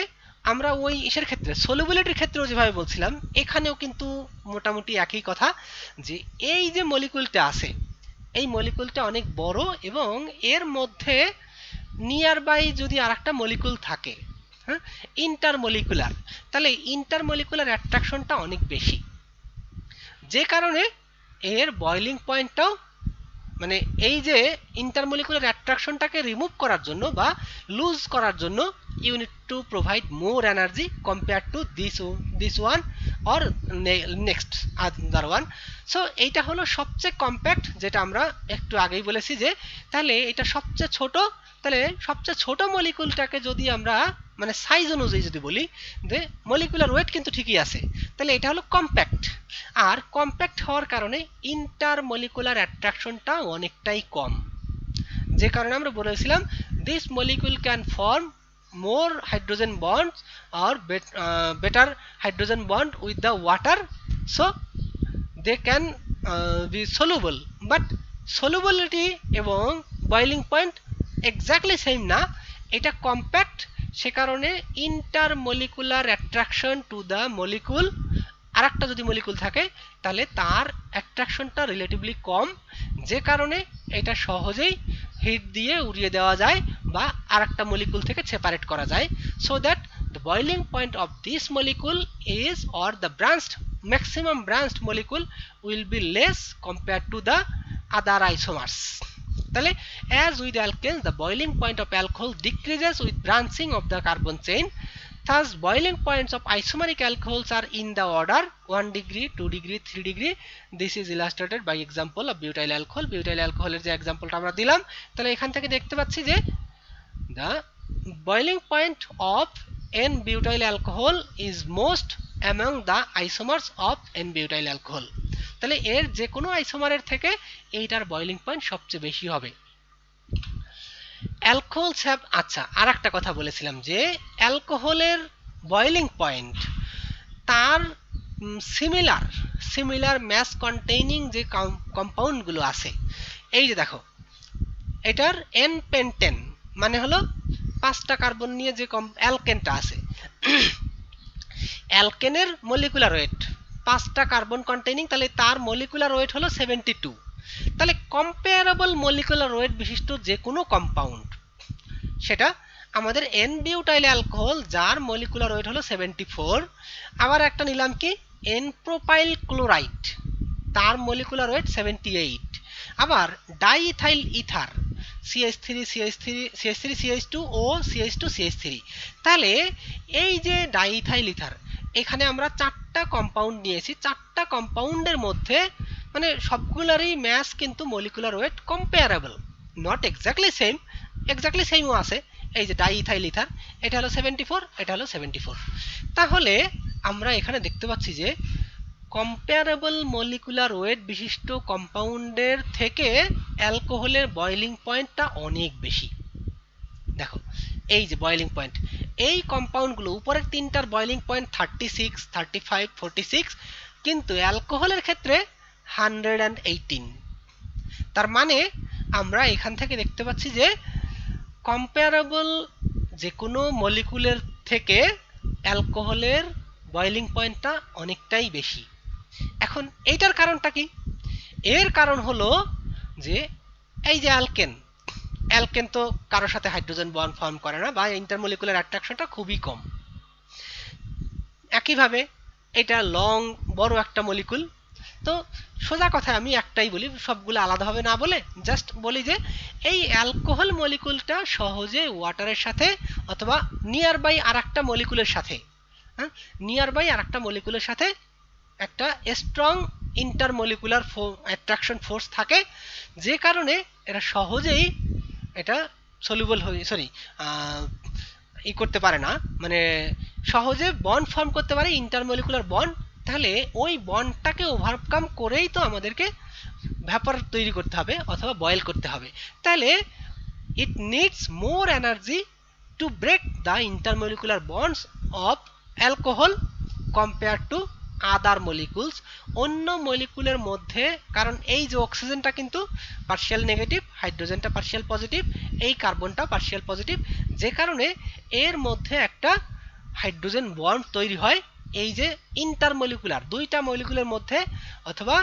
আমরা ওই ইসের ক্ষেত্রে সলিউবিলিটির ক্ষেত্রেও যেভাবে বলছিলাম এখানেও কিন্তু মোটামুটি একই কথা, যে এই যে মলিকুলটা আছে এই মলিকুলটা অনেক বড় এবং এর মধ্যে নিয়ার বাই যদি আরেকটা মলিকুল থাকে, হ্যাঁ, ইন্টারমলিকুলার, তাহলে ইন্টারমলিকুলার অ্যাট্রাকশনটা অনেক বেশি, যে কারণে এর বয়েলিং পয়েন্টটাও মানে এই যে ইন্টারমলিকুলার অ্যাট্রাকশনটাকে রিমুভ করার জন্য বা লুজ করার জন্য you need to provide more energy compare to this one or next other one. So এইটা হলো সবচেয়ে কম্প্যাক্ট, যেটা আমরা একটু আগেই বলেছি যে তাহলে এটা সবচেয়ে ছোট, তাহলে সবচেয়ে ছোট মলিকুলটাকে যদি আমরা মানে সাইজ অনুযায়ী যদি বলি যে মলিকুলার ওয়েট কিন্তু ঠিকই আছে, তাহলে এটা হলো কম্প্যাক্ট। আর কম্প্যাক্ট হওয়ার কারণে ইন্টারমলিকুলার অ্যাট্রাকশনটা অনেকটাই কম, যে কারণে আমরা বলেছিলাম this molecule can form more hydrogen bonds or better hydrogen bond with the water, so they can be soluble, but solubility এবং boiling point exactly same না, এটা compact, সে কারণে intermolecular attraction to the molecule আরেকটা যদি molecule থাকে তাহলে তার অ্যাট্রাকশনটা relatively কম, যে কারণে এটা সহজেই হিট দিয়ে উড়িয়ে দেওয়া যায় বা আরেকটা মলিকুল থেকে সেপারেট করা যায়, so that the boiling point of this molecule is or the branched maximum branched molecule will be less compared to the other isomers. তাহলে as with alkanes the boiling point of alcohol decreases with branching of the carbon chain, thus boiling points of isomeric alcohols are in the order 1 degree 2 degree 3 degree. This is illustrated by example of butyl alcohol. butyl alcohol এর যে एग्जांपलটা আমরা দিলাম, তাহলে এখান থেকে দেখতে পাচ্ছি যে the boiling point of n-butyl alcohol is most among the isomers of n-butyl alcohol. তাহলে এর যে কোনো আইসোমারের থেকে এইটার বয়েলিং পয়েন্ট সবচেয়ে বেশি হবে। অ্যালকোহলস হ্যাভ, আচ্ছা আর একটা কথা বলেছিলাম যে অ্যালকোহলের বয়েলিং পয়েন্ট তার সিমিলার ম্যাস কন্টেইনিং যে কম্পাউন্ডগুলো আছে, এই যে দেখো এটার এন পেন্টেন মানে হলো 5টা কার্বন নিয়ে যে অ্যালকেনটা আছে, অ্যালকেনের মলিকুলার ওয়েট 5টা কার্বন কন্টেইনিং, তাহলে তার মলিকুলার ওয়েট হলো 72। তাহলে কম্পেয়ারেবল মলিকুলার ওয়েট বিশিষ্ট যে কোনো কম্পাউন্ড সেটা আমাদের এন বিউটাইল অ্যালকোহল যার মলিকুলার ওয়েট হলো 74, আবার একটা নিলাম কি এন প্রোপাইল ক্লোরাইড তার মলিকুলার ওয়েট 78, আবার diethyl ether CH3 CH3 CH3 CH2 ও CH2 CH3, তাহলে এই যে ডাইইথাইল ইথার এখানে আমরা 4টা কম্পাউন্ড নিয়েছি, 4টা কম্পাউন্ডের মধ্যে মানে সবগুলোরই ম্যাস কিন্তু molecular weight comparable, not exactly সেমও আছে। এই যে ডাইইথাইল ইথার এটা হলো 74, এটা হলো 74, তাহলে আমরা এখানে দেখতে পাচ্ছি যে কম্পেয়ারেবল মলিকুলার ওয়েট বিশিষ্ট কম্পাউন্ডের থেকে অ্যালকোহলের বয়েলিং পয়েন্টটা অনেক বেশি। দেখো এই যে বয়েলিং পয়েন্ট, এই কম্পাউন্ডগুলো উপরের তিনটার বয়েলিং পয়েন্ট 36, 35, 46, কিন্তু অ্যালকোহলের ক্ষেত্রে 118। তার মানে আমরা এখান থেকে দেখতে পাচ্ছি যে কম্পেয়ারেবল যে কোনো মলিকুলের থেকে অ্যালকোহলের বয়েলিং পয়েন্টটা অনেকটাই বেশি। এখন এইটার কারণটা কি? এর কারণ হলো যে এই যে অ্যালকেন তো কারোর সাথে হাইড্রোজেন বন্ড ফর্ম করে না বা ইন্টারমলিকুলার অ্যাট্রাকশনটা খুবই কম। একইভাবে এটা লং বড় একটা মলিকুল। তো সোজা কথা আমি একটাই বলি, সবগুলো আলাদাভাবে না বলে জাস্ট বলি যে এই অ্যালকোহল মলিকুলটা সহজে ওয়াটারের সাথে অথবা নিয়ার বাই আর একটা মলিকুলের সাথে, হ্যাঁ, নিয়ার বাই আর একটা মলিকুলের সাথে একটা স্ট্রং ইন্টারমলিকুলার অ্যাট্রাকশন ফোর্স থাকে, যে কারণে এটা সহজেই এটা সলিউবল হয়ে ই করতে পারে না, মানে সহজে বন্ড ফর্ম করতে পারে ইন্টারমলিকুলার বন্ড। তাহলে ওই বন্ডটাকে ওভারকাম করেই তো আমাদেরকে ভ্যাপার তৈরি করতে হবে অথবা বয়েল করতে হবে। তাহলে it needs more energy to break the intermolecular bonds of alcohol compared to other molecules, অন্য মলিকুলের মধ্যে। কারণ এই যে অক্সিজেনটা কিন্তু পার্শিয়াল নেগেটিভ, হাইড্রোজেনটা পার্শিয়াল পজিটিভ, এই কার্বনটা পার্শিয়াল পজিটিভ, যে কারণে এর মধ্যে একটা হাইড্রোজেন বন্ড তৈরি হয় এই যে ইন্টারমলিকুলার দুইটা মলিকুলের মধ্যে। অথবা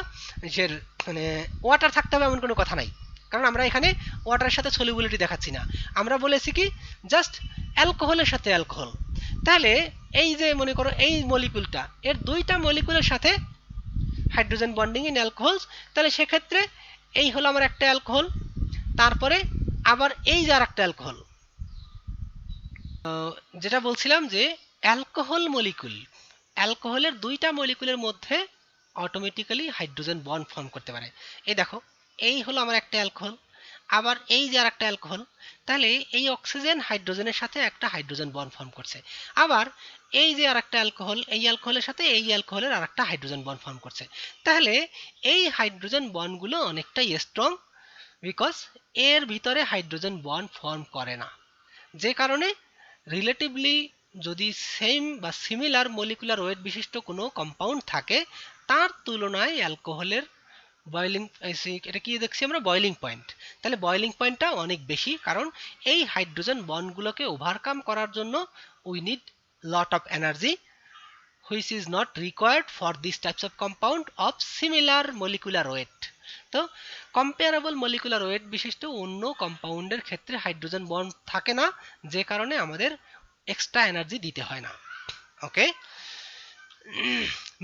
যে মানে ওয়াটার থাকতে হবে এমন কোনো কথা নাই, কারণ আমরা এখানে ওয়াটারের সাথে সলিউবিলিটি দেখাচ্ছি না, আমরা বলেছি কি জাস্ট অ্যালকোহলের সাথে অ্যালকোহল। তাহলে এই যে মনে করো এই মলিকুলটা এর দুইটা মলিকুলের সাথে হাইড্রোজেন বন্ডিং ইন অ্যালকোহলস, তাহলে সেক্ষেত্রে এই হলো আমার একটা অ্যালকোহল, তারপরে আবার এই যে আর একটা অ্যালকোহল। যেটা বলছিলাম যে অ্যালকোহল মলিকুল, অ্যালকোহলের দুইটা মলিকুলের মধ্যে অটোমেটিক্যালি হাইড্রোজেন বন্ড ফর্ম করতে পারে। এই দেখো এই হলো আমার একটা অ্যালকোহল, আবার এই যে আর একটা অ্যালকোহল, তাহলে এই অক্সিজেন হাইড্রোজেনের সাথে একটা হাইড্রোজেন বন্ড ফর্ম করছে। আবার এই যে আর একটা অ্যালকোহল, এই অ্যালকোহলের সাথে এই অ্যালকোহলের আর একটা হাইড্রোজেন বন্ড ফর্ম করছে। তাহলে এই হাইড্রোজেন বন্ডগুলো অনেকটাই স্ট্রং, বিকজ এর ভিতরে হাইড্রোজেন বন্ড ফর্ম করে না, যে কারণে রিলেটিভলি যদি সেম বা সিমিলার মলিকুলার ওয়েট বিশিষ্ট কোনো কম্পাউন্ড থাকে তার তুলনায় অ্যালকোহলের বয়েলিং, এটা কি দেখছি আমরা বয়েলিং পয়েন্ট, তাহলে বয়েলিং পয়েন্টটা অনেক বেশি, কারণ এই হাইড্রোজেন বন্ডগুলোকে ওভারকাম করার জন্য we need lot of energy which is not required for these types of compound of similar molecular weight. তো কম্পারেবল মলিকুলার ওয়েট বিশিষ্ট অন্য কম্পাউন্ডের ক্ষেত্রে হাইড্রোজেন বন্ড থাকে না, যে কারণে আমাদের এক্সট্রা এনার্জি দিতে হয় না। ওকে,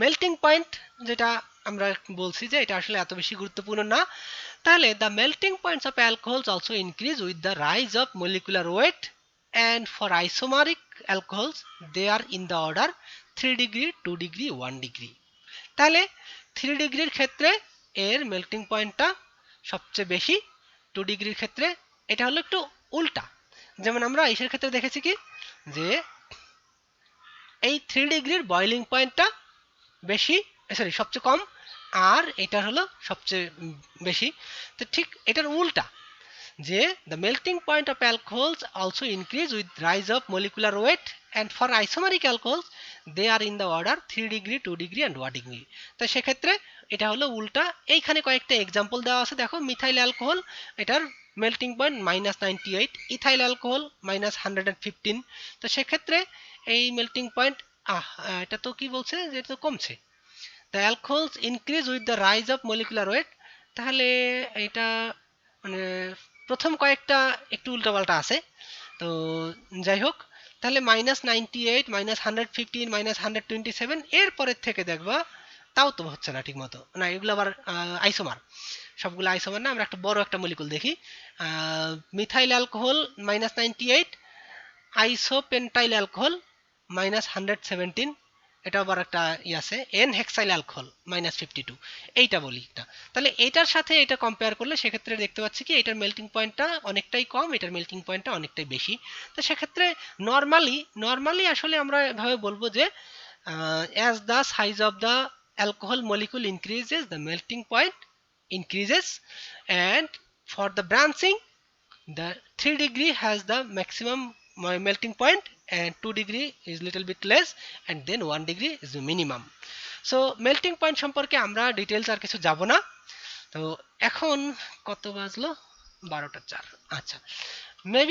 মেল্টিং পয়েন্ট যেটা আমরা বলছি যে এটা আসলে এত বেশি গুরুত্বপূর্ণ না। তাহলে the melting points of alcohols also increase with the rise of molecular weight, and for isomeric alcohols they are in the order 3 degree 2 degree 1 degree. তাহলে 3 ডিগ্রির ক্ষেত্রে এর মেল্টিং পয়েন্টটা সবচেয়ে বেশি, 2 ডিগ্রির ক্ষেত্রে এটা হলো একটু উল্টা। যেমন আমরা আইসের ক্ষেত্রে দেখেছি কি যে এই 3 ডিগ্রির বয়লিং পয়েন্টটা বেশি, সরি সবচেয়ে কম, আর এটা হলো সবচেয়ে বেশি। তো ঠিক এটার উল্টা, যে the melting point of alcohols also increase with rise of molecular weight, and for isomeric alcohols they are in the order 3 degree 2 degree and 1 degree. তো সেক্ষেত্রে এটা হলো উল্টা। এইখানে কয়েকটা এক্সাম্পল দেওয়া আছে, দেখো মিথাইল অ্যালকোহল এটার মেল্টিং পয়েন্ট -98, ইথাইল অ্যালকোহল -115। তো সেক্ষেত্রে এই মেল্টিং পয়েন্ট এটা তো কি বলছে যে এটা তো কমছে। the alcohols increase with the rise of molecular weight, তাহলে এটা মানে প্রথম কয়েকটা একটু উল্টাপাল্টা আছে। তো যাই হোক, তাহলে -98, -115, -127 এর পরের থেকে দেখবা তাও তো হচ্ছে না ঠিক মতো, না এগুলো আবার আইসোমার, সবগুলো আইসোমার না। আমরা একটা বড় একটা মলিকুল দেখি, মিথাইল অ্যালকোহল -98, আইসোপেন্টাইল অ্যালকোহল -117, এটা আবার একটা ই আছে এন হেক্সাইল অ্যালকোহল -52, এইটা বলি একটা। তাহলে এটার সাথে এটা কম্পেয়ার করলে সেক্ষেত্রে দেখতে পাচ্ছি কি এটার মেল্টিং পয়েন্টটা অনেকটাই কম, এটার মেল্টিং পয়েন্টটা অনেকটাই বেশি। তো সেক্ষেত্রে নর্মালি আসলে আমরা এভাবে বলবো যে as the size of the alcohol molecule increases the melting point increases, and for the branching the 3 degree has the maximum melting point and 2 degree is little bit less, and then 1 degree is the minimum. So melting point সম্পর্কে আমরা details আর কিছু যাব না। তো এখন কত বাজলো, 12টা 4। আচ্ছা, মেবি